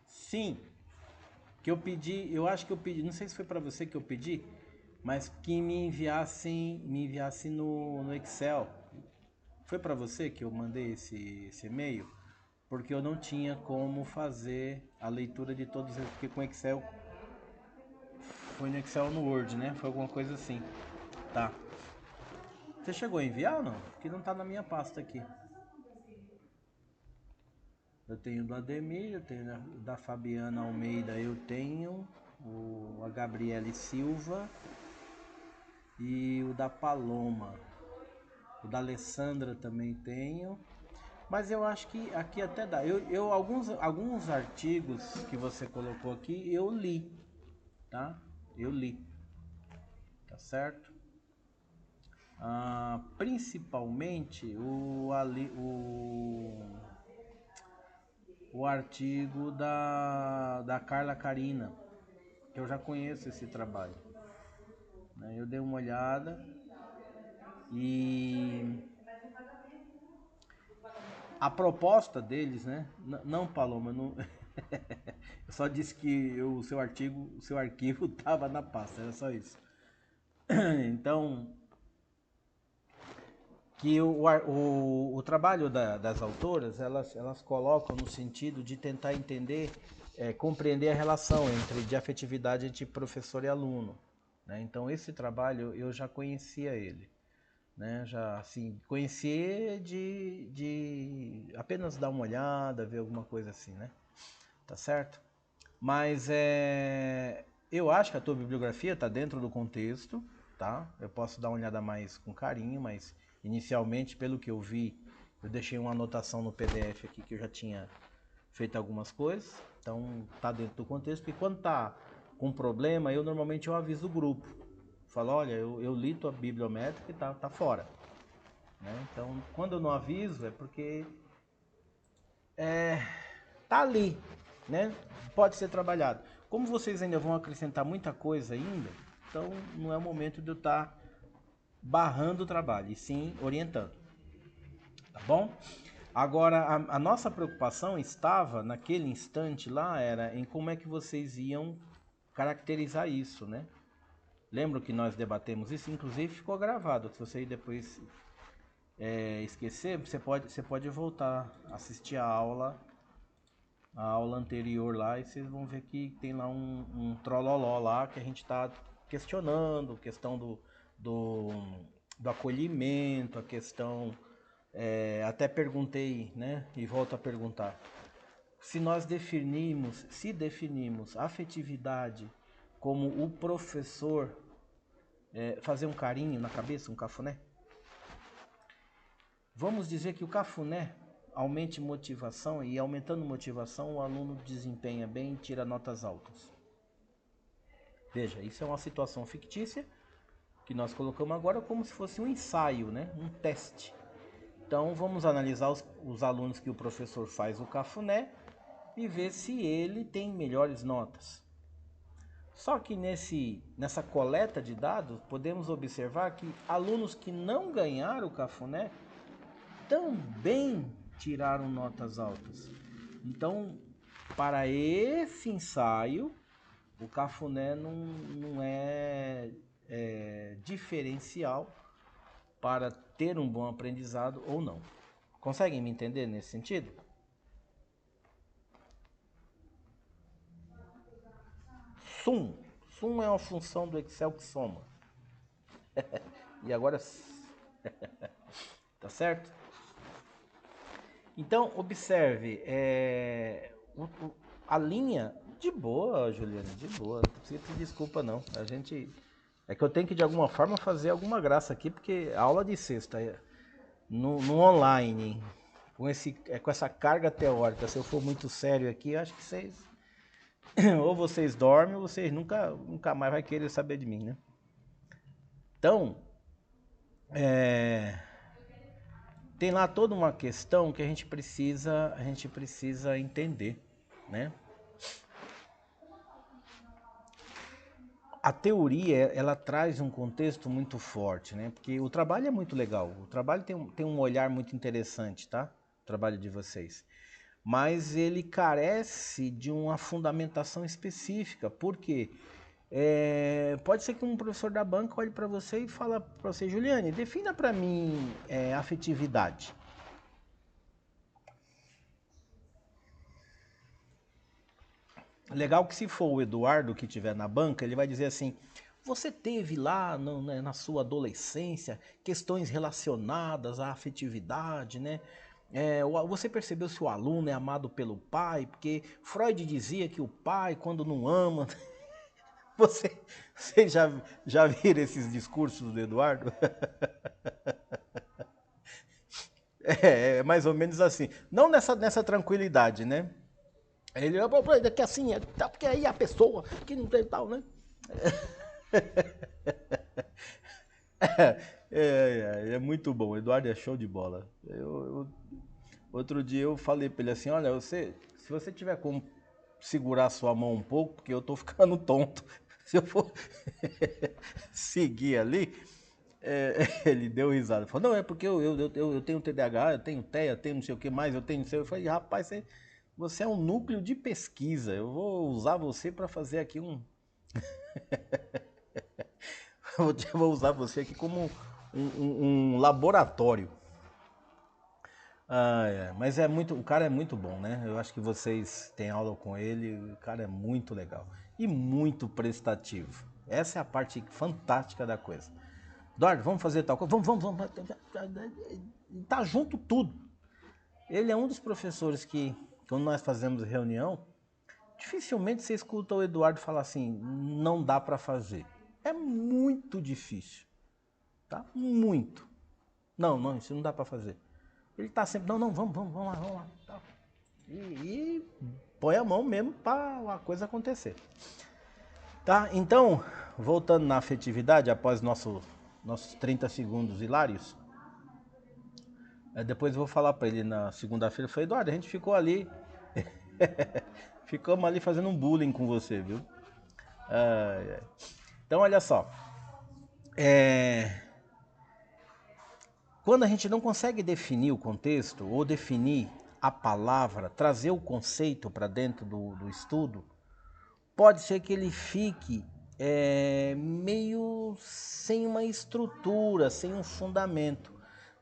Sim. Que eu pedi, eu acho que eu pedi, não sei se foi para você que eu pedi, mas que me enviasse no Excel. Foi para você que eu mandei esse e-mail? Porque eu não tinha como fazer a leitura de todos eles, porque com Excel foi no Excel no Word, né? Foi alguma coisa assim. Tá. Você chegou a enviar ou não? Porque não tá na minha pasta aqui. Eu tenho do Ademir, eu tenho da Fabiana Almeida, eu tenho a Gabriele Silva e o da Paloma. O da Alessandra também tenho. Mas eu acho que aqui até dá. Alguns artigos que você colocou aqui, eu li, tá? Eu li, tá certo? Principalmente o artigo da Carla Carina, que eu já conheço esse trabalho, né? Eu dei uma olhada e a proposta deles, né? Não, Paloma, não. Eu só disse que o seu arquivo estava na pasta, era só isso. Então, que o trabalho das autoras, elas colocam no sentido de tentar entender, compreender a relação de afetividade entre professor e aluno, né? Então, esse trabalho eu já conhecia ele, né? Já, assim, conhecer de apenas dar uma olhada, ver alguma coisa assim, né? Tá certo? Mas eu acho que a tua bibliografia está dentro do contexto, tá? Eu posso dar uma olhada mais com carinho, mas inicialmente, pelo que eu vi, eu deixei uma anotação no PDF aqui que eu já tinha feito algumas coisas, então tá dentro do contexto. E quando tá com problema, eu normalmente aviso o grupo. Falo, olha, eu li tua bibliométrica e tá fora, né? Então, quando eu não aviso, é porque tá ali, né? Pode ser trabalhado. Como vocês ainda vão acrescentar muita coisa ainda, então não é o momento de eu estar barrando o trabalho, e sim orientando, tá bom? Agora, a nossa preocupação estava, naquele instante lá, era em como é que vocês iam caracterizar isso, né? Lembro que nós debatemos isso, inclusive ficou gravado. Se você depois esquecer, você pode voltar, assistir a aula anterior lá, e vocês vão ver que tem lá um trololó lá que a gente está questionando, questão do, do acolhimento, a questão, até perguntei, né, e volto a perguntar, se definimos afetividade como o professor fazer um carinho na cabeça, um cafuné, vamos dizer que o cafuné aumente motivação, e aumentando motivação o aluno desempenha bem e tira notas altas. Veja, isso é uma situação fictícia que nós colocamos agora como se fosse um ensaio, né? Um teste. Então vamos analisar os alunos que o professor faz o cafuné e ver se ele tem melhores notas. Só que nessa coleta de dados, podemos observar que alunos que não ganharam o cafuné também tiraram notas altas. Então, para esse ensaio, o cafuné não é diferencial para ter um bom aprendizado ou não. Conseguem me entender nesse sentido? Sum. Sum é uma função do Excel que soma. E agora... Tá certo? Então, observe, a linha, de boa, Juliana, de boa, não precisa pedir desculpa não. A gente, é que eu tenho que de alguma forma fazer alguma graça aqui, porque a aula de sexta, no online, com essa carga teórica, se eu for muito sério aqui, acho que vocês, ou vocês dormem, ou vocês nunca mais vai querer saber de mim, né? Então, tem lá toda uma questão que a gente precisa entender, né? A teoria, ela traz um contexto muito forte, né? Porque o trabalho é muito legal, o trabalho tem um olhar muito interessante, tá? O trabalho de vocês. Mas ele carece de uma fundamentação específica, porque pode ser que um professor da banca olhe para você e fala para você, Juliane, defina para mim afetividade. Legal que se for o Eduardo que estiver na banca, ele vai dizer assim, você teve lá na sua adolescência questões relacionadas à afetividade, né? Você percebeu se o aluno é amado pelo pai? Porque Freud dizia que o pai, quando não ama... Você já viram esses discursos do Eduardo? É mais ou menos assim. Não nessa tranquilidade, né? Ele é que assim, porque aí a pessoa que não tem tal, né? É muito bom, o Eduardo é show de bola. Outro dia eu falei pra ele assim, olha, se você tiver como segurar sua mão um pouco, porque eu tô ficando tonto. Se eu for seguir ali, ele deu risada. Falou, não, é porque eu tenho TDAH, eu tenho TEA, eu tenho não sei o que mais, eu tenho não sei. Eu falei, rapaz, você é um núcleo de pesquisa. Eu vou usar você para fazer aqui vou usar você aqui como um laboratório. Mas o cara é muito bom, né? Eu acho que vocês têm aula com ele, o cara é muito legal e muito prestativo. Essa é a parte fantástica da coisa. Eduardo, vamos fazer tal coisa? Vamos. Tá junto tudo. Ele é um dos professores que, quando nós fazemos reunião, dificilmente você escuta o Eduardo falar assim, não dá para fazer. É muito difícil, tá? Muito. Não, isso não dá para fazer. Ele tá sempre, não, vamos lá. E põe a mão mesmo para a coisa acontecer. Tá? Então, voltando na afetividade, após nossos 30 segundos hilários, depois eu vou falar para ele na segunda-feira, eu falei, Eduardo, a gente ficou ali, ficamos ali fazendo um bullying com você, viu? Então, olha só, quando a gente não consegue definir o contexto, ou definir a palavra, trazer o conceito para dentro do estudo, pode ser que ele fique meio sem uma estrutura, sem um fundamento.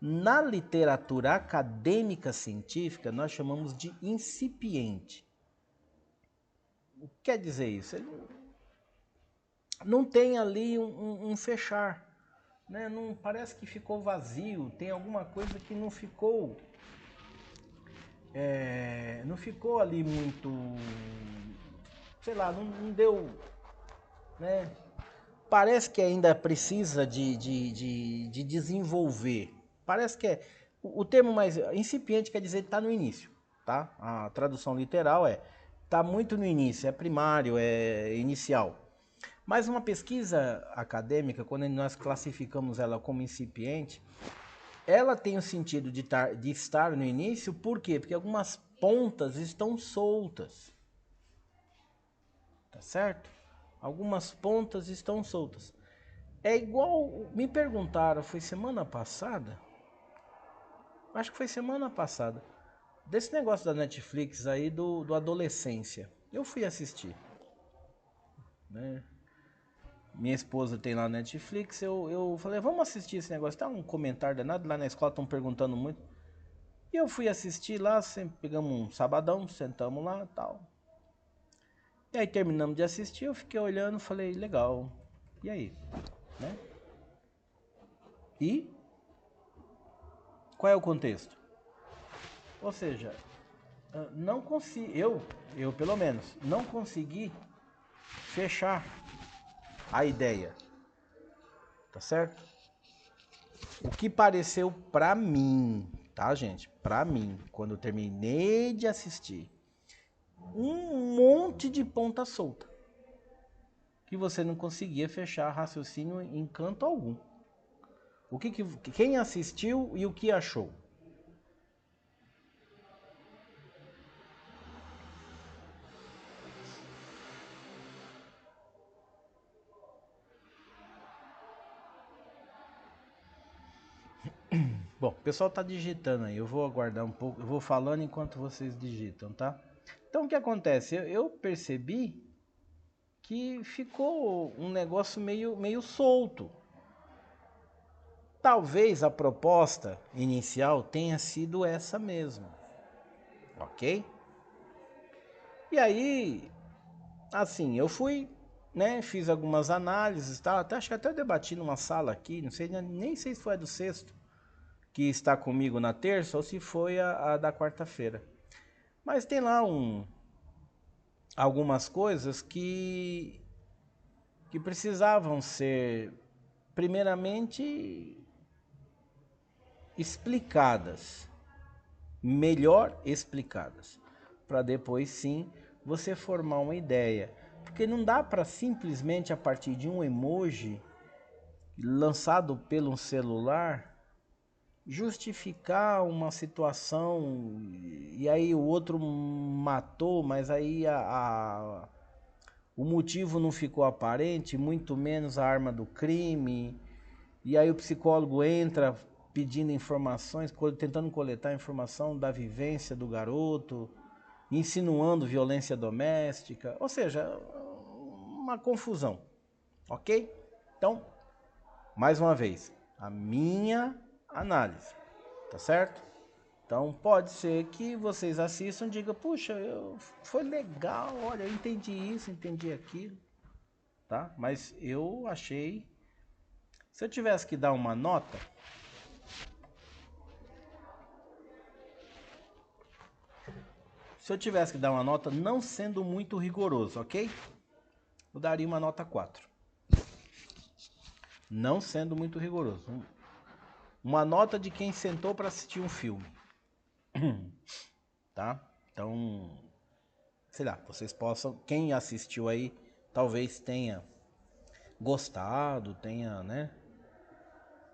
Na literatura acadêmica científica, nós chamamos de incipiente. O que quer dizer isso? Ele não tem ali um fechar. Né? Não, parece que ficou vazio, tem alguma coisa que não ficou ali muito, sei lá, não deu, né? Parece que ainda precisa de desenvolver. Parece que o termo mais incipiente quer dizer que está no início, tá? A tradução literal está muito no início, é primário, é inicial. Mas uma pesquisa acadêmica, quando nós classificamos ela como incipiente, ela tem o sentido de estar no início, por quê? Porque algumas pontas estão soltas, tá certo? Algumas pontas estão soltas. É igual, me perguntaram, foi semana passada? Acho que foi semana passada. Desse negócio da Netflix aí do Adolescência. Eu fui assistir, né? Minha esposa tem lá na Netflix, eu falei, vamos assistir esse negócio. Tá um comentário danado, lá na escola estão perguntando muito. E eu fui assistir lá, sempre pegamos um sabadão, sentamos lá e tal. E aí terminamos de assistir, eu fiquei olhando, falei, legal. E aí, né? E qual é o contexto? Ou seja, não consigo, eu pelo menos, não consegui fechar a ideia, tá certo? O que pareceu pra mim, tá, gente? Pra mim, quando eu terminei de assistir, um monte de ponta solta que você não conseguia fechar raciocínio em canto algum. Quem assistiu e o que achou? Bom, o pessoal tá digitando aí, eu vou aguardar um pouco, eu vou falando enquanto vocês digitam, tá? Então o que acontece? Eu percebi que ficou um negócio meio solto. Talvez a proposta inicial tenha sido essa mesmo, ok? E aí, assim, eu fui, né, fiz algumas análises, tá? Acho que até debati numa sala aqui, não sei, nem sei se foi a do sexto, que está comigo na terça, ou se foi a da quarta-feira. Mas tem lá algumas coisas que precisavam ser, primeiramente, explicadas, melhor explicadas, para depois sim você formar uma ideia. Porque não dá para simplesmente a partir de um emoji lançado pelo celular justificar uma situação e aí o outro matou, mas aí o motivo não ficou aparente, muito menos a arma do crime. E aí o psicólogo entra pedindo informações, tentando coletar informação da vivência do garoto, insinuando violência doméstica, ou seja, uma confusão, ok? Então, mais uma vez, a minha análise, tá certo? Então pode ser que vocês assistam e digam, puxa, foi legal, olha, eu entendi isso, entendi aquilo, tá? Mas eu achei, se eu tivesse que dar uma nota, não sendo muito rigoroso, ok? Eu daria uma nota 4. Não sendo muito rigoroso. Uma nota de quem sentou para assistir um filme. Tá? Então, sei lá, vocês possam, quem assistiu aí, talvez tenha gostado, tenha, né,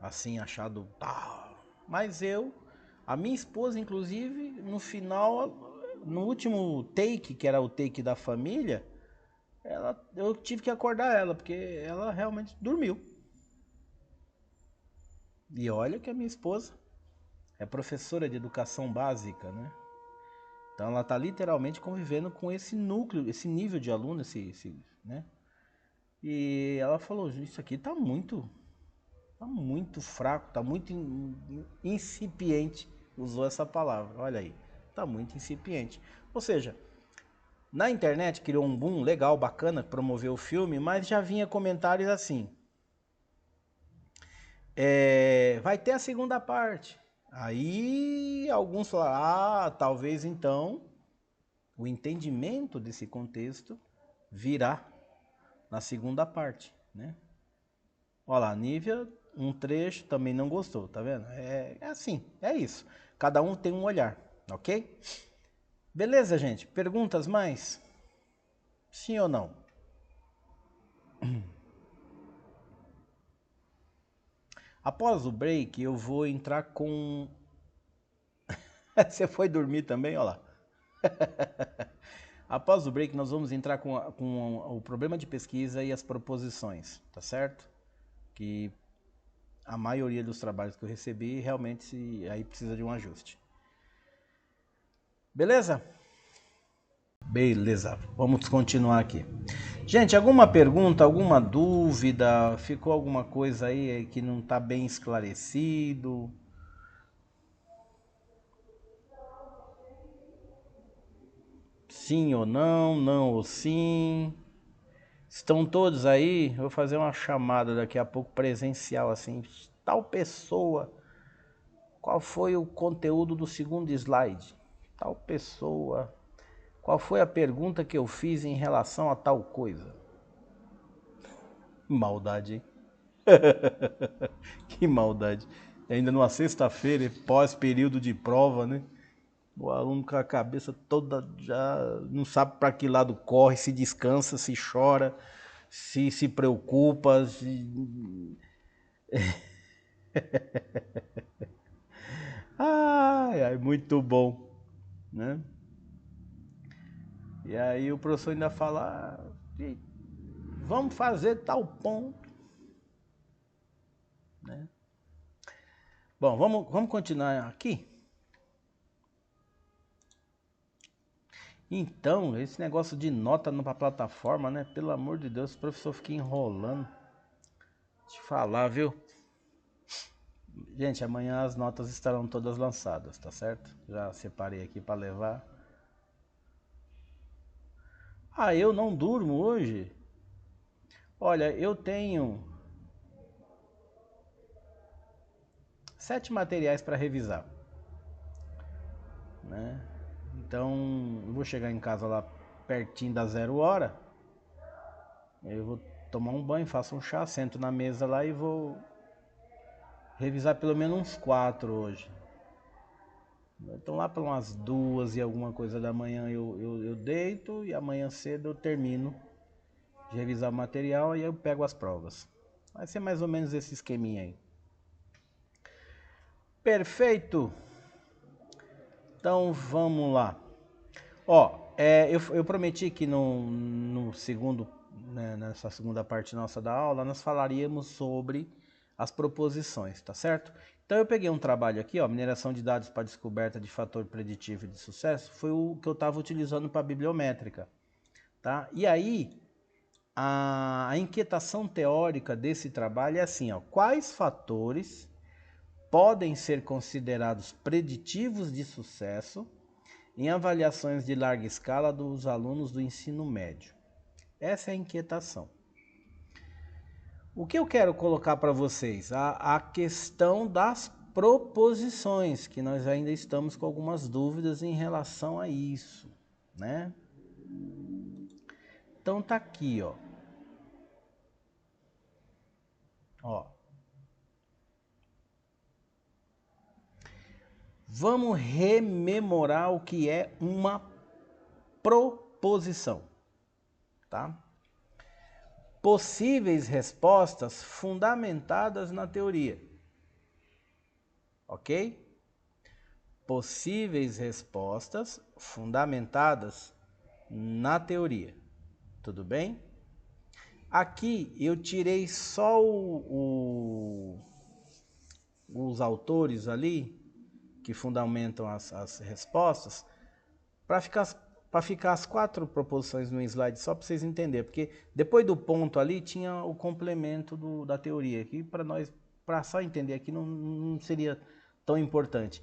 assim, achado, mas a minha esposa, inclusive, no final, no último take, que era o take da família, eu tive que acordar ela, porque ela realmente dormiu. E olha que a minha esposa é professora de educação básica, né? Então ela está literalmente convivendo com esse núcleo, esse nível de aluno, né? E ela falou, isso aqui tá muito fraco, tá muito incipiente. Usou essa palavra, olha aí. Tá muito incipiente. Ou seja, na internet criou um boom legal, bacana, promoveu o filme, mas já vinha comentários assim. Vai ter a segunda parte. Aí alguns falaram, talvez então o entendimento desse contexto virá na segunda parte, né? Olha lá, a Nívia, um trecho também não gostou, tá vendo? É assim, é isso. Cada um tem um olhar, ok? Beleza, gente? Perguntas mais? Sim ou não? Após o break, eu vou entrar com... Você foi dormir também? Olha lá. Após o break, nós vamos entrar com o problema de pesquisa e as proposições, tá certo? Que a maioria dos trabalhos que eu recebi realmente aí precisa de um ajuste. Beleza? Beleza, vamos continuar aqui. Gente, alguma pergunta, alguma dúvida? Ficou alguma coisa aí que não está bem esclarecido? Sim ou não, não ou sim. Estão todos aí? Eu vou fazer uma chamada daqui a pouco presencial assim. Tal pessoa, qual foi o conteúdo do segundo slide? Tal pessoa, qual foi a pergunta que eu fiz em relação a tal coisa? Maldade, hein? Que maldade. Ainda numa sexta-feira, pós-período de prova, né? O aluno com a cabeça toda já não sabe para que lado corre, se descansa, se chora, se preocupa. Ai, ai, muito bom, né? E aí o professor ainda fala, vamos fazer tal ponto, né? Bom, vamos continuar aqui. Então, esse negócio de nota na plataforma, né? Pelo amor de Deus, o professor fica enrolando. Te falar, viu? Gente, amanhã as notas estarão todas lançadas, tá certo? Já separei aqui para levar. Ah, eu não durmo hoje? Olha, eu tenho 7 materiais para revisar, né? Então, eu vou chegar em casa lá pertinho da 0 hora. Eu vou tomar um banho, faço um chá, sento na mesa lá e vou revisar pelo menos uns 4 hoje. Então lá para umas 2 e alguma coisa da manhã eu deito e amanhã cedo eu termino de revisar o material e eu pego as provas. Vai ser mais ou menos esse esqueminha aí. Perfeito! Então vamos lá. Ó, eu prometi que no segundo, né, nessa segunda parte nossa da aula, nós falaríamos sobre as proposições, tá certo? Então eu peguei um trabalho aqui, ó, mineração de dados para descoberta de fator preditivo de sucesso, foi o que eu estava utilizando para a bibliométrica, tá? E aí, a inquietação teórica desse trabalho é assim, ó, quais fatores podem ser considerados preditivos de sucesso em avaliações de larga escala dos alunos do ensino médio? Essa é a inquietação. O que eu quero colocar para vocês? A questão das proposições, que nós ainda estamos com algumas dúvidas em relação a isso, né? Então tá aqui, ó. Ó. Vamos rememorar o que é uma proposição, tá? Possíveis respostas fundamentadas na teoria, ok? Possíveis respostas fundamentadas na teoria, tudo bem? Aqui eu tirei só os autores ali que fundamentam as respostas para ficar as 4 proposições no slide, só para vocês entenderem, porque depois do ponto ali tinha o complemento da teoria, que para só entender aqui não seria tão importante,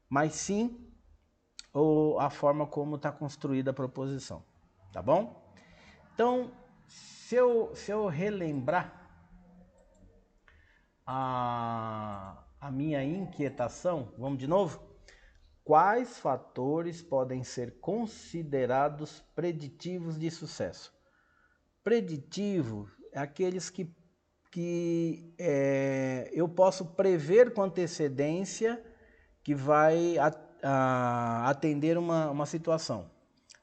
mas sim a forma como está construída a proposição, tá bom? Então, se eu relembrar a minha inquietação, vamos de novo? Quais fatores podem ser considerados preditivos de sucesso? Preditivo é aqueles que eu posso prever com antecedência que vai atender uma situação.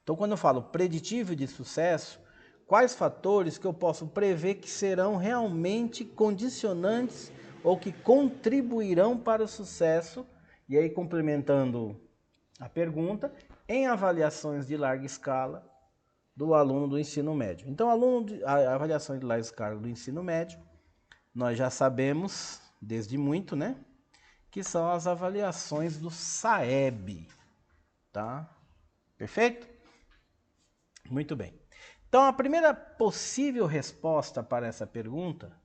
Então, quando eu falo preditivo de sucesso, quais fatores que eu posso prever que serão realmente condicionantes ou que contribuirão para o sucesso? E aí, complementando a pergunta, em avaliações de larga escala do aluno do ensino médio. Então, a avaliação de larga escala do ensino médio, nós já sabemos, desde muito, né? Que são as avaliações do SAEB, tá? Perfeito? Muito bem. Então, a primeira possível resposta para essa pergunta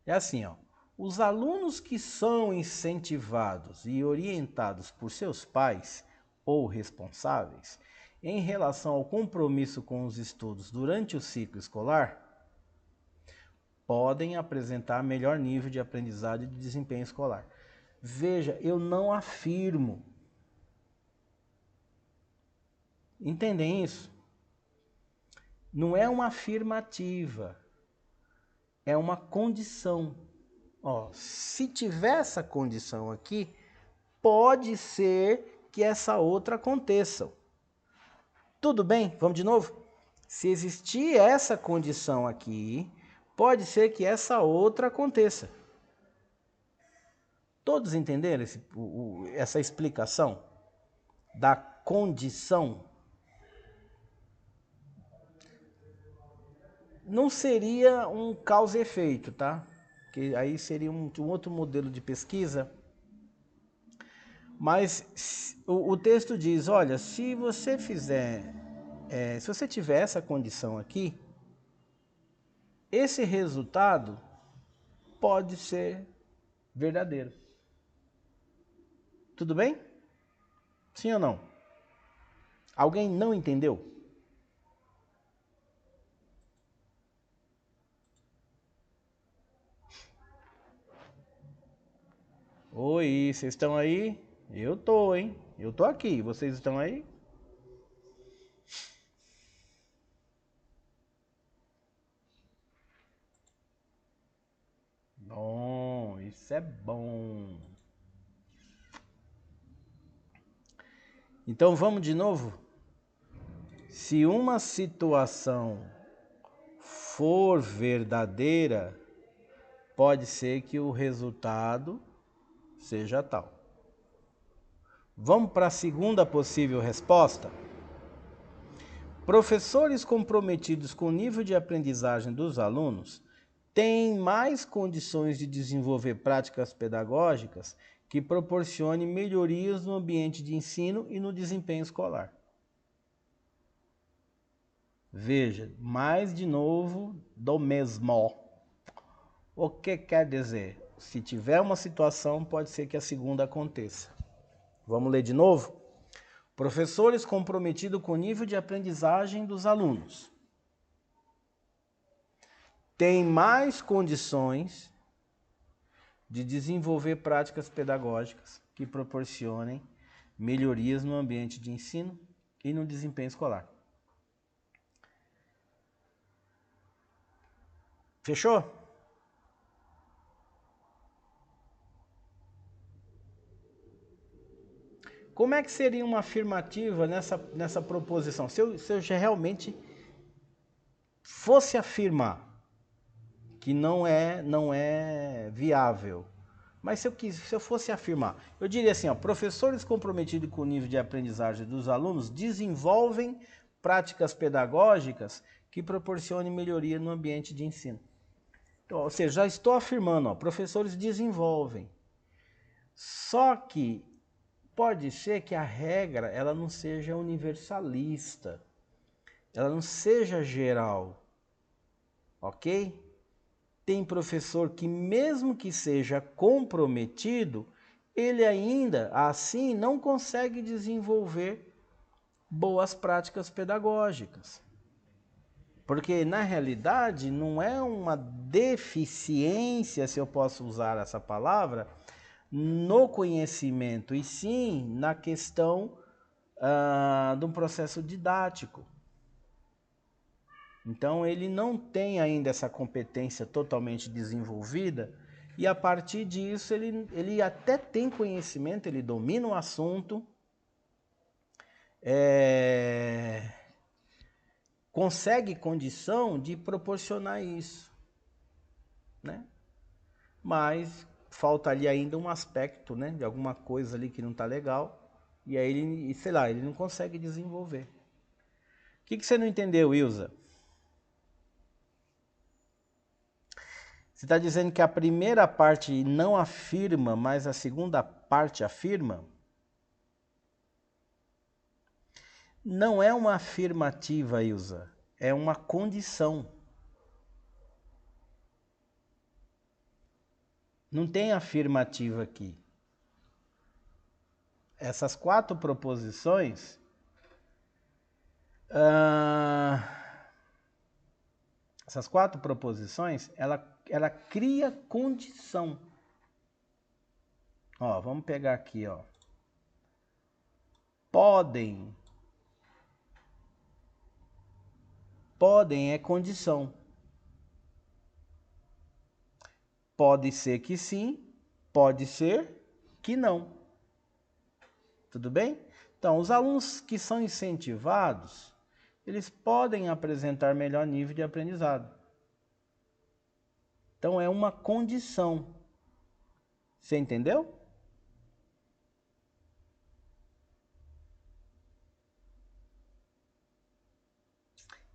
é assim, ó. Os alunos que são incentivados e orientados por seus pais ou responsáveis em relação ao compromisso com os estudos durante o ciclo escolar, podem apresentar melhor nível de aprendizagem e de desempenho escolar. Veja, eu não afirmo. Entendem isso? Não é uma afirmativa, é uma condição. Ó, se tiver essa condição aqui, pode ser que essa outra aconteça. Tudo bem? Vamos de novo? Se existir essa condição aqui, pode ser que essa outra aconteça. Todos entenderam essa explicação da condição? Não seria um causa e efeito, tá? Que aí seria um outro modelo de pesquisa. Mas o texto diz, olha, se você se você tiver essa condição aqui, esse resultado pode ser verdadeiro. Tudo bem? Sim ou não? Alguém não entendeu? Oi, vocês estão aí? Eu tô, hein? Eu tô aqui. Vocês estão aí? Bom, isso é bom. Então vamos de novo? Se uma situação for verdadeira, pode ser que o resultado seja tal. Vamos para a segunda possível resposta? Professores comprometidos com o nível de aprendizagem dos alunos têm mais condições de desenvolver práticas pedagógicas que proporcionem melhorias no ambiente de ensino e no desempenho escolar. Veja, mais de novo do mesmo. O que quer dizer? Se tiver uma situação, pode ser que a segunda aconteça. Vamos ler de novo? Professores comprometidos com o nível de aprendizagem dos alunos têm mais condições de desenvolver práticas pedagógicas que proporcionem melhorias no ambiente de ensino e no desempenho escolar. Fechou? Como é que seria uma afirmativa nessa proposição? Se eu realmente fosse afirmar que não é viável, mas se eu fosse afirmar, eu diria assim, ó, professores comprometidos com o nível de aprendizagem dos alunos desenvolvem práticas pedagógicas que proporcionem melhoria no ambiente de ensino. Então, ou seja, já estou afirmando, ó, professores desenvolvem. Só que pode ser que a regra ela não seja universalista, ela não seja geral, ok? Tem professor que mesmo que seja comprometido, ele ainda assim não consegue desenvolver boas práticas pedagógicas. Porque na realidade não é uma deficiência, se eu posso usar essa palavra, no conhecimento, e sim na questão de um processo didático. Então ele não tem ainda essa competência totalmente desenvolvida e a partir disso ele até tem conhecimento, ele domina o assunto, consegue condição de proporcionar isso, né? Mas falta ali ainda um aspecto, né, de alguma coisa ali que não está legal e aí ele, sei lá, ele não consegue desenvolver. O que você não entendeu, Ilza? Você está dizendo que a primeira parte não afirma, mas a segunda parte afirma? Não é uma afirmativa, Ilza. É uma condição. Não tem afirmativa aqui. Essas 4 proposições Essas 4 proposições, ela cria condição. Ó, vamos pegar aqui, ó. Podem. Podem é condição. Pode ser que sim, pode ser que não. Tudo bem? Então, os alunos que são incentivados, eles podem apresentar melhor nível de aprendizado. Então, é uma condição. Você entendeu?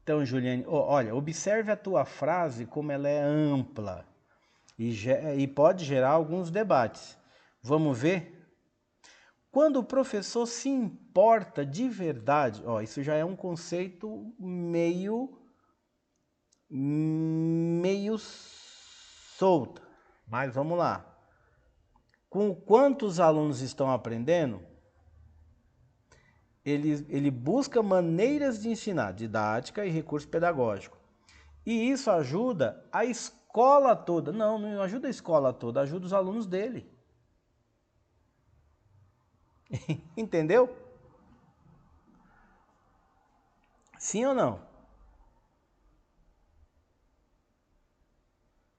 Então, Juliane, olha, observe a tua frase como ela é ampla e pode gerar alguns debates. Vamos ver? Quando o professor se importa de verdade, ó, isso já é um conceito meio solto, mas vamos lá. Com quantos alunos estão aprendendo, ele busca maneiras de ensinar, didática e recurso pedagógico. E isso ajuda a escola toda. Não, não ajuda a escola toda, ajuda os alunos dele. Entendeu? Sim ou não?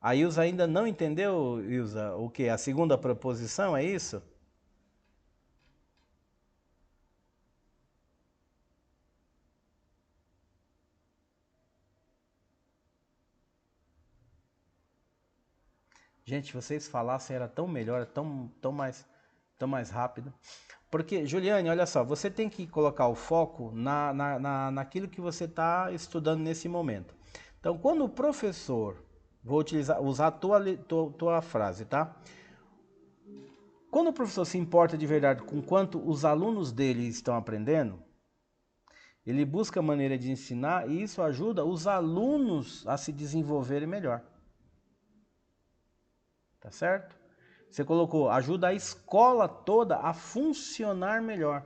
A Ilza ainda não entendeu, Ilza, o que? A segunda proposição, é isso? Gente, vocês falassem era tão melhor, tão mais rápido. Porque, Juliane, olha só, você tem que colocar o foco naquilo que você está estudando nesse momento. Então, quando o professor, vou usar a tua frase, tá? Quando o professor se importa de verdade com quanto os alunos dele estão aprendendo, ele busca maneira de ensinar e isso ajuda os alunos a se desenvolverem melhor. Tá certo? Você colocou, ajuda a escola toda a funcionar melhor.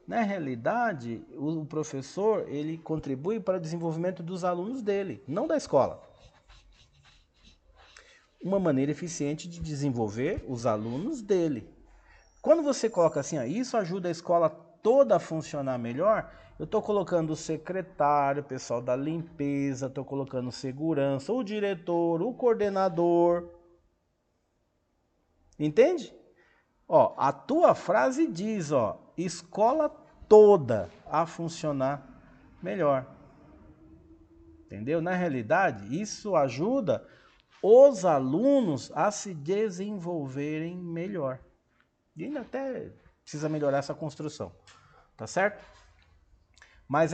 Na realidade, o professor, ele contribui para o desenvolvimento dos alunos dele, não da escola. Uma maneira eficiente de desenvolver os alunos dele. Quando você coloca assim, ó, isso ajuda a escola toda a funcionar melhor, eu estou colocando o secretário, o pessoal da limpeza, estou colocando segurança, o diretor, o coordenador. Entende? Ó, a tua frase diz, ó, escola toda a funcionar melhor. Entendeu? Na realidade, isso ajuda os alunos a se desenvolverem melhor. E ainda até precisa melhorar essa construção, tá certo? Mas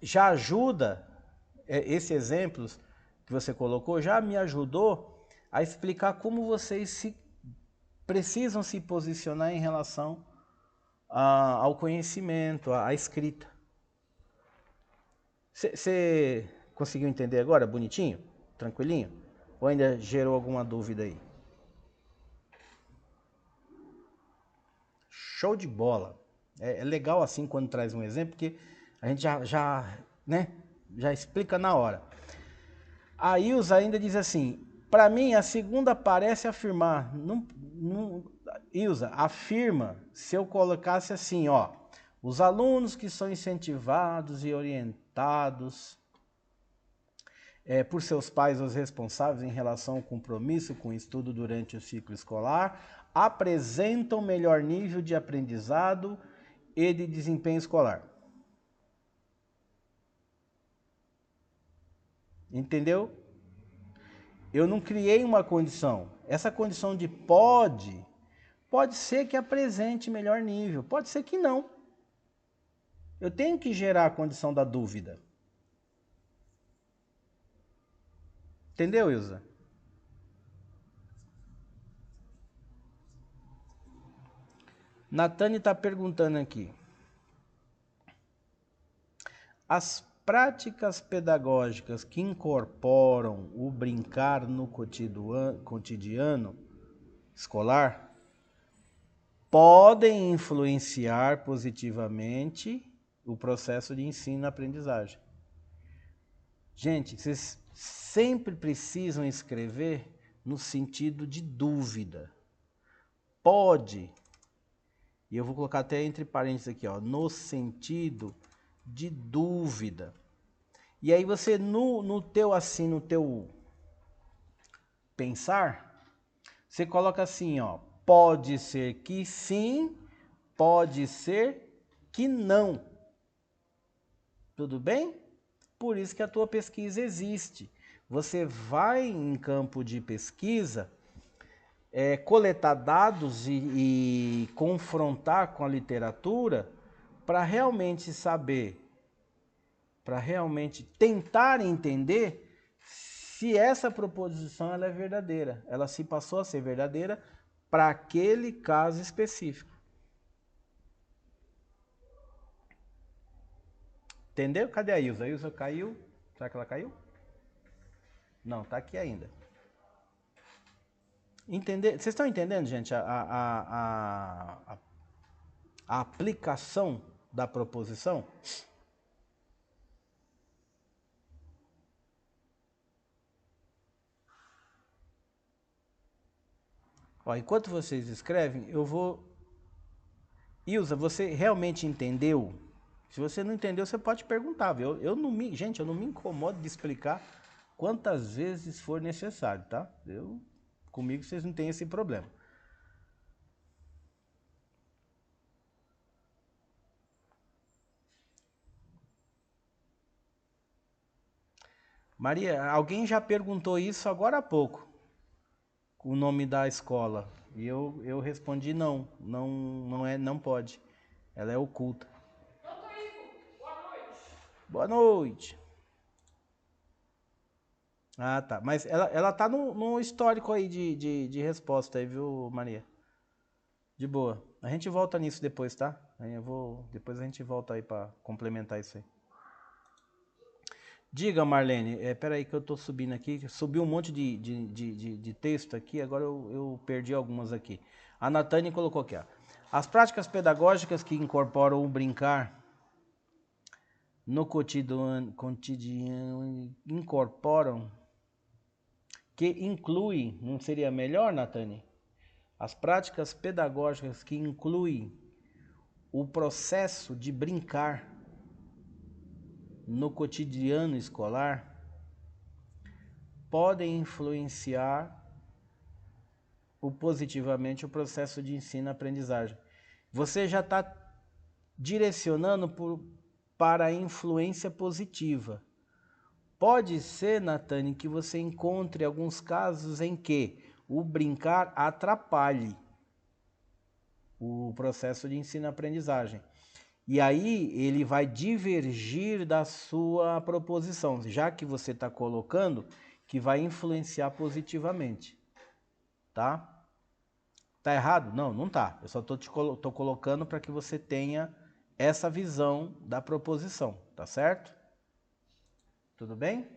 já ajuda, esses exemplos que você colocou, já me ajudou a explicar como vocês precisam se posicionar em relação ao conhecimento, à escrita. Você conseguiu entender agora, bonitinho? Tranquilinho? Ou ainda gerou alguma dúvida aí? Show de bola. É legal assim quando traz um exemplo, porque a gente já explica na hora. A Ilza ainda diz assim, para mim a segunda parece afirmar. Ilza, afirma se eu colocasse assim, ó. Os alunos que são incentivados e orientados por seus pais, os responsáveis em relação ao compromisso com o estudo durante o ciclo escolar, apresentam melhor nível de aprendizado e de desempenho escolar. Entendeu? Eu não criei uma condição. Essa condição de pode ser que apresente melhor nível, pode ser que não. Eu tenho que gerar a condição da dúvida. Entendeu, Ilza? Natane está perguntando aqui. As práticas pedagógicas que incorporam o brincar no cotidiano escolar podem influenciar positivamente o processo de ensino-aprendizagem. Gente, vocês sempre precisam escrever no sentido de dúvida. Pode, e eu vou colocar até entre parênteses aqui, ó, no sentido de dúvida. E aí você, no teu pensar, você coloca assim, ó, pode ser que sim, pode ser que não. Tudo bem? Por isso que a tua pesquisa existe. Você vai em campo de pesquisa, coletar dados e confrontar com a literatura para realmente saber, para realmente tentar entender se essa proposição ela é verdadeira. Ela se passou a ser verdadeira para aquele caso específico. Entendeu? Cadê a Ilza? A Ilza caiu? Será que ela caiu? Não, tá aqui ainda. Vocês estão entendendo, gente, a aplicação da proposição? Ó, enquanto vocês escrevem, eu vou... Ilza, você realmente entendeu? Se você não entendeu, você pode perguntar, viu? Gente, eu não me incomodo de explicar quantas vezes for necessário, tá? Comigo vocês não têm esse problema. Maria, alguém já perguntou isso agora há pouco, o nome da escola. E eu respondi não, não pode. Ela é oculta. Boa noite. Boa noite. Ah, tá. Mas ela tá no histórico aí de resposta aí, viu, Maria? De boa. A gente volta nisso depois, tá? Depois a gente volta aí pra complementar isso aí. Diga, Marlene, peraí que eu tô subindo aqui, subiu um monte de texto aqui, agora eu perdi algumas aqui. A Natane colocou aqui, ó. As práticas pedagógicas que incorporam o brincar no cotidiano incorporam, que inclui, não seria melhor, Natane? As práticas pedagógicas que incluem o processo de brincar no cotidiano escolar podem influenciar positivamente o processo de ensino-aprendizagem. Você já está direcionando para a influência positiva. Pode ser, Natane, que você encontre alguns casos em que o brincar atrapalhe o processo de ensino-aprendizagem. E aí ele vai divergir da sua proposição, já que você está colocando que vai influenciar positivamente, tá? Tá errado? Não, não tá. Eu só tô colocando para que você tenha essa visão da proposição, tá certo? Tudo bem?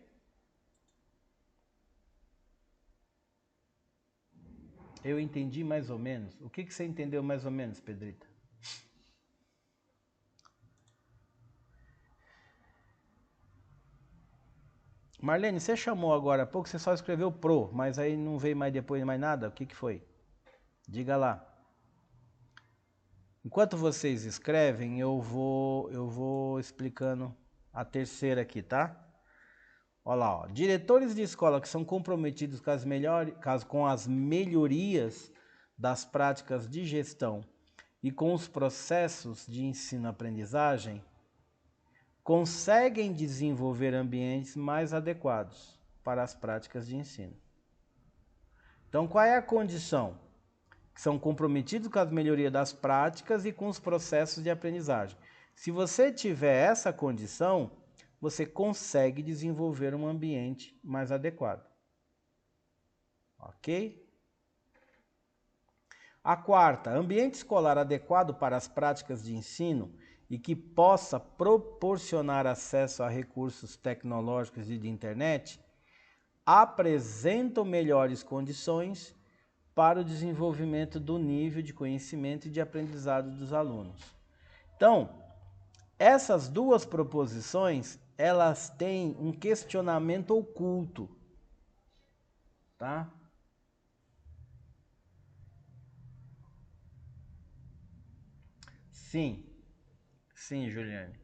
Eu entendi mais ou menos. O que você entendeu mais ou menos, Pedrita? Marlene, você chamou agora há pouco, você só escreveu pro, mas aí não veio mais depois mais nada? O que foi? Diga lá. Enquanto vocês escrevem, eu vou explicando a terceira aqui, tá? Olha lá, ó. Diretores de escola que são comprometidos com as melhorias das práticas de gestão e com os processos de ensino-aprendizagem conseguem desenvolver ambientes mais adequados para as práticas de ensino. Então, qual é a condição? Que são comprometidos com as melhorias das práticas e com os processos de aprendizagem. Se você tiver essa condição, você consegue desenvolver um ambiente mais adequado. Ok? A quarta, ambiente escolar adequado para as práticas de ensino e que possa proporcionar acesso a recursos tecnológicos e de internet, apresentam melhores condições para o desenvolvimento do nível de conhecimento e de aprendizado dos alunos. Então, Essas duas proposições, elas têm um questionamento oculto, tá? Sim, sim, Juliane.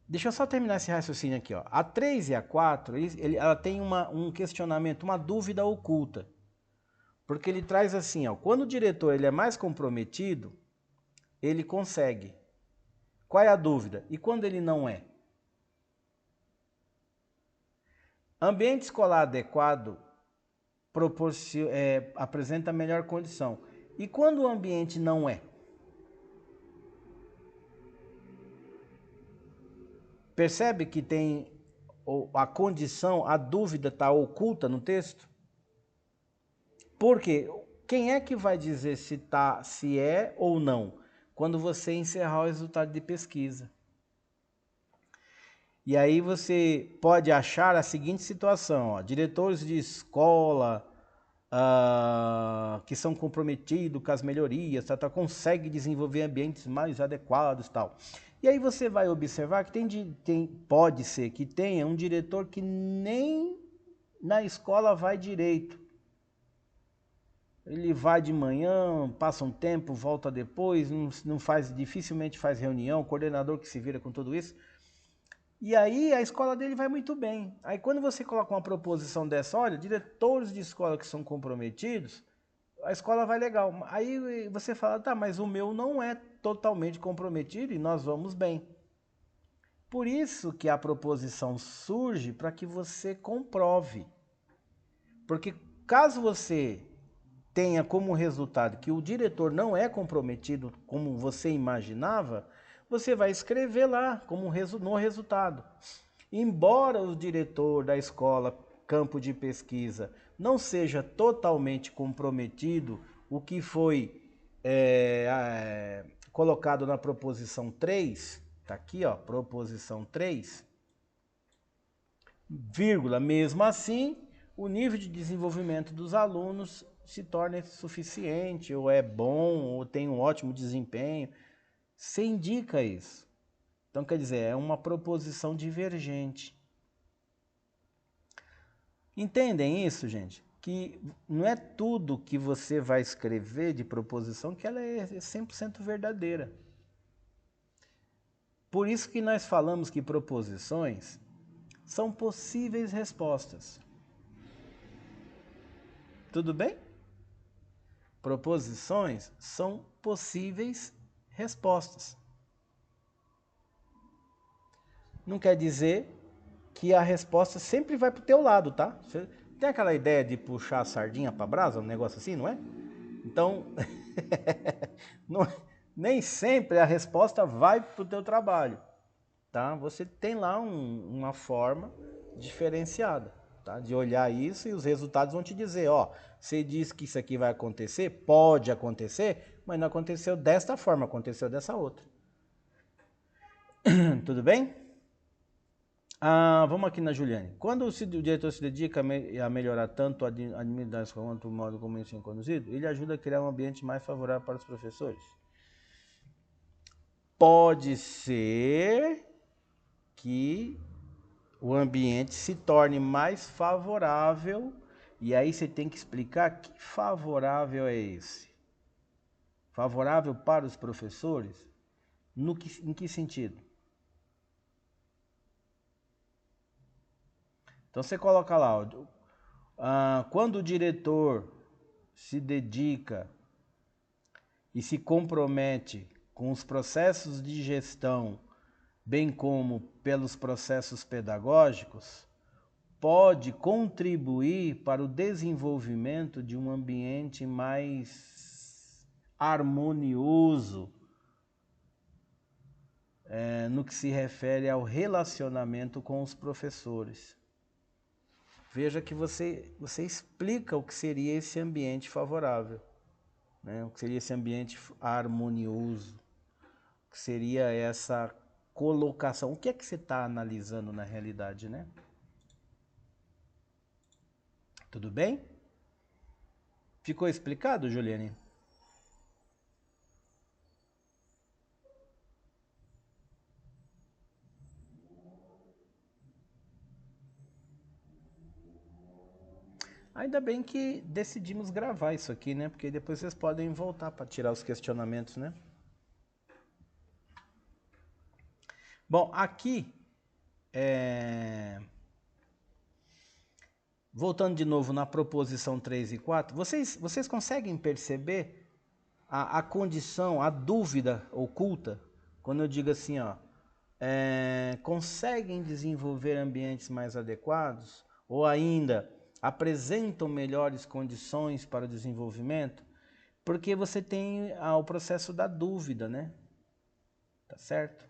Deixa eu só terminar esse raciocínio aqui, ó. A 3 e a 4, ela tem um questionamento, uma dúvida oculta. Porque ele traz assim, ó, quando o diretor ele é mais comprometido, ele consegue. Qual é a dúvida? E quando ele não é? Ambiente escolar adequado apresenta melhor condição. E quando o ambiente não é? Percebe que tem a condição, a dúvida está oculta no texto? Porque quem é que vai dizer se é ou não quando você encerrar o resultado de pesquisa? E aí você pode achar a seguinte situação, ó, diretores de escola que são comprometidos com as melhorias, consegue desenvolver ambientes mais adequados, tal. E aí você vai observar que pode ser que tenha um diretor que nem na escola vai direito. Ele vai de manhã, passa um tempo, volta depois, não faz, dificilmente faz reunião, coordenador que se vira com tudo isso. E aí a escola dele vai muito bem. Aí quando você coloca uma proposição dessa, olha, diretores de escola que são comprometidos, a escola vai legal. Aí você fala, tá, mas o meu não é totalmente comprometido e nós vamos bem. Por isso que a proposição surge para que você comprove. Porque caso você tenha como resultado que o diretor não é comprometido como você imaginava, você vai escrever lá como no resultado. Embora o diretor da escola, campo de pesquisa, não seja totalmente comprometido, o que foi colocado na proposição 3, está aqui, ó, proposição 3, vírgula, mesmo assim, o nível de desenvolvimento dos alunos se torna suficiente, ou é bom, ou tem um ótimo desempenho. Você indica isso. Então, quer dizer, é uma proposição divergente. Entendem isso, gente? Que não é tudo que você vai escrever de proposição que ela é 100% verdadeira. Por isso que nós falamos que proposições são possíveis respostas. Tudo bem? Proposições são possíveis respostas. Não quer dizer que a resposta sempre vai para o teu lado, tá? Você tem aquela ideia de puxar a sardinha para brasa, um negócio assim, não é? Então, não, nem sempre a resposta vai para o teu trabalho, tá? Você tem lá uma forma diferenciada, tá? De olhar isso e os resultados vão te dizer, ó, você disse que isso aqui vai acontecer, pode acontecer, mas não aconteceu desta forma, aconteceu dessa outra. Tudo bem? Vamos aqui na Juliane. Quando o diretor se dedica a melhorar tanto a administração quanto o modo como isso é conduzido, ele ajuda a criar um ambiente mais favorável para os professores. Pode ser que o ambiente se torne mais favorável, e aí você tem que explicar que favorável é esse. Favorável para os professores? Em que sentido? Então você coloca lá, quando o diretor se dedica e se compromete com os processos de gestão, bem como pelos processos pedagógicos, pode contribuir para o desenvolvimento de um ambiente mais harmonioso no que se refere ao relacionamento com os professores. Veja que você explica o que seria esse ambiente favorável, né? O que seria esse ambiente harmonioso, o que seria essa colocação. O que é que você está analisando na realidade, né? Tudo bem? Ficou explicado, Juliane? ainda bem que decidimos gravar isso aqui, né? Porque depois vocês podem voltar para tirar os questionamentos, né? Bom, aqui, voltando de novo na proposição 3 e 4, vocês conseguem perceber a condição, a dúvida oculta, quando eu digo assim, ó, conseguem desenvolver ambientes mais adequados, ou ainda apresentam melhores condições para o desenvolvimento, porque você tem o processo da dúvida, né? Tá certo?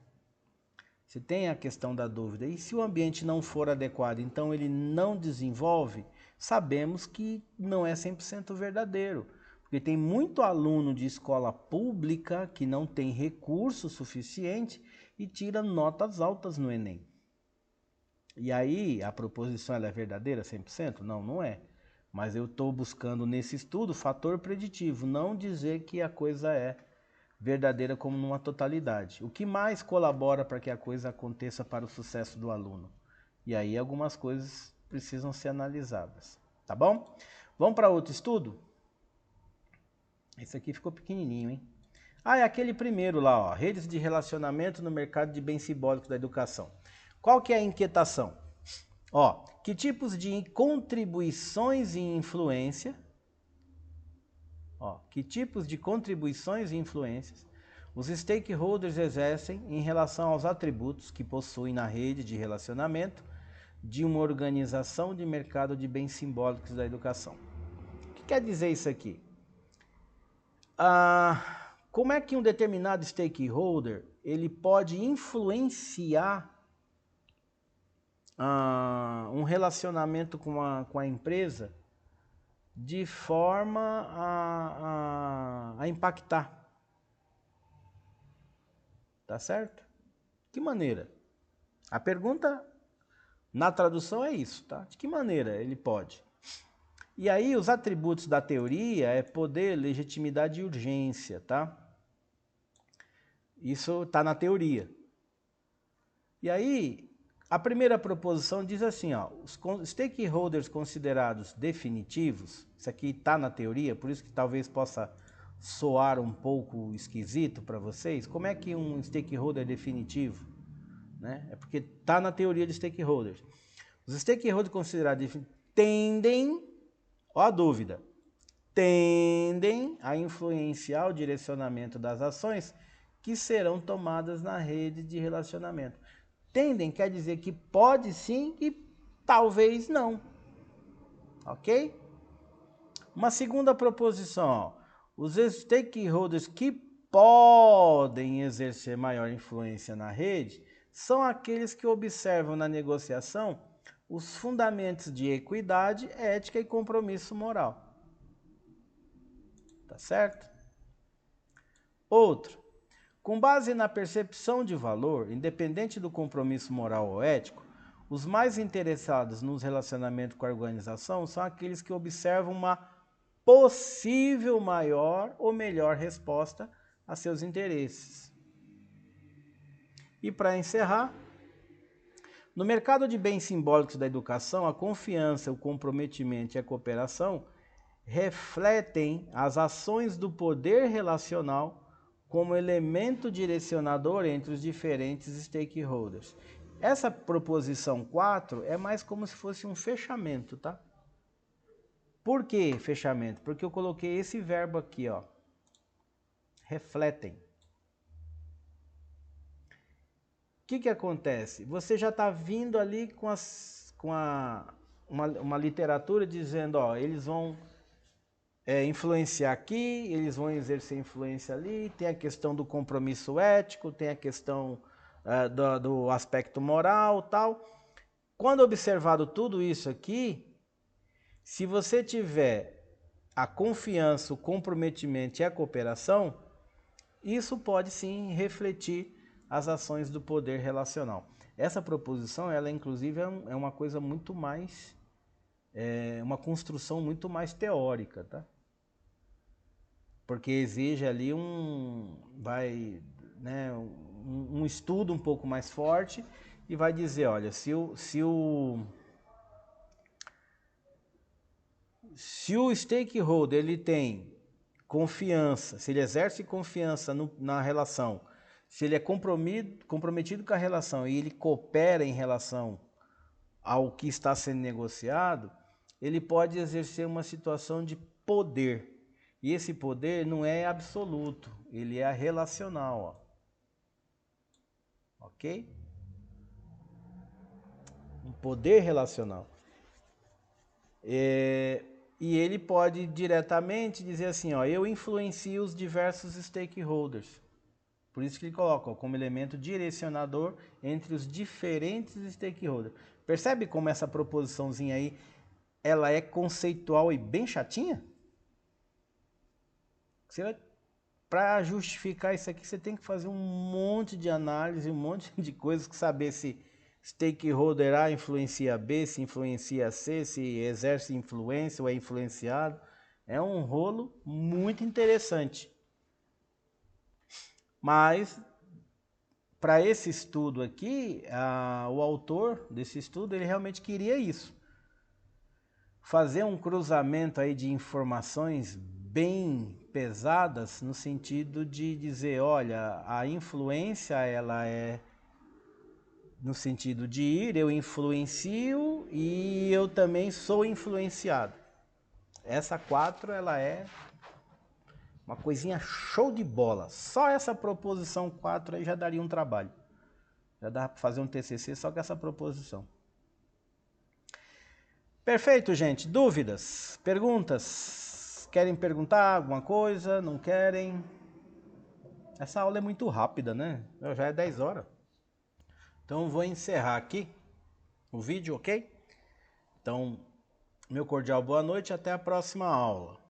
Você tem a questão da dúvida. E se o ambiente não for adequado, então ele não desenvolve, sabemos que não é 100% verdadeiro. Porque tem muito aluno de escola pública que não tem recurso suficiente e tira notas altas no Enem. E aí, a proposição ela é verdadeira 100%? Não, não é. Mas eu estou buscando nesse estudo fator preditivo, não dizer que a coisa é verdadeira como numa totalidade. O que mais colabora para que a coisa aconteça para o sucesso do aluno? E aí algumas coisas precisam ser analisadas, tá bom? Vamos para outro estudo? Esse aqui ficou pequenininho, hein? É aquele primeiro lá, ó, redes de relacionamento no mercado de bens simbólicos da educação. Qual que é a inquietação? Ó, que tipos de contribuições e influência, que tipos de contribuições e influências os stakeholders exercem em relação aos atributos que possuem na rede de relacionamento de uma organização de mercado de bens simbólicos da educação. O que quer dizer isso aqui? Como é que um determinado stakeholder ele pode influenciar um relacionamento com a empresa de forma a impactar? Tá certo? Que maneira? A pergunta na tradução é isso, tá? De que maneira ele pode? E aí os atributos da teoria é poder, legitimidade e urgência, tá? Isso tá na teoria. E aí a primeira proposição diz assim, ó, os stakeholders considerados definitivos, isso aqui tá na teoria, por isso que talvez possa soar um pouco esquisito para vocês. Como é que um stakeholder é definitivo? Né? É porque está na teoria de stakeholders. Os stakeholders considerados definitivos tendem, ó a dúvida, tendem a influenciar o direcionamento das ações que serão tomadas na rede de relacionamento. Tendem quer dizer que pode sim e talvez não. Ok? Uma segunda proposição, ó, os stakeholders que podem exercer maior influência na rede são aqueles que observam na negociação os fundamentos de equidade, ética e compromisso moral. Tá certo? Outro, com base na percepção de valor, independente do compromisso moral ou ético, os mais interessados nos relacionamentos com a organização são aqueles que observam uma possível maior ou melhor resposta a seus interesses. E para encerrar, no mercado de bens simbólicos da educação, a confiança, o comprometimento e a cooperação refletem as ações do poder relacional como elemento direcionador entre os diferentes stakeholders. Essa proposição 4 é mais como se fosse um fechamento, tá? Por que fechamento? Porque eu coloquei esse verbo aqui, ó. Refletem. O que acontece? Você já está vindo ali com uma literatura dizendo, ó, eles vão influenciar aqui, eles vão exercer influência ali, tem a questão do compromisso ético, tem a questão do aspecto moral e tal. Quando observado tudo isso aqui, se você tiver a confiança, o comprometimento e a cooperação, isso pode sim refletir as ações do poder relacional. Essa proposição, ela inclusive é uma coisa muito mais, uma construção muito mais teórica, tá? Porque exige ali um estudo um pouco mais forte e vai dizer, olha, se Se o stakeholder ele tem confiança, se ele exerce confiança na relação, se ele é comprometido com a relação e ele coopera em relação ao que está sendo negociado, ele pode exercer uma situação de poder. E esse poder não é absoluto, ele é relacional. Ó. Ok? Um poder relacional. E ele pode diretamente dizer assim, ó, eu influencio os diversos stakeholders. Por isso que ele coloca ó, como elemento direcionador entre os diferentes stakeholders. Percebe como essa proposiçãozinha aí, ela é conceitual e bem chatinha? Para justificar isso aqui, você tem que fazer um monte de análise, um monte de coisas, saber se stakeholder A influencia B, se influencia C, se exerce influência ou é influenciado. É um rolo muito interessante. Mas, para esse estudo aqui, o autor desse estudo, ele realmente queria isso. Fazer um cruzamento aí de informações bem pesadas no sentido de dizer, olha, a influência ela é no sentido de ir, eu influencio e eu também sou influenciado. Essa 4 ela é uma coisinha show de bola. Só essa proposição 4 aí já daria um trabalho. Já dá para fazer um TCC só com essa proposição. Perfeito, gente. Dúvidas? Perguntas? Querem perguntar alguma coisa? Não querem? Essa aula é muito rápida, né? Já é 10 horas. Então vou encerrar aqui o vídeo, ok? Então, meu cordial boa noite, até a próxima aula.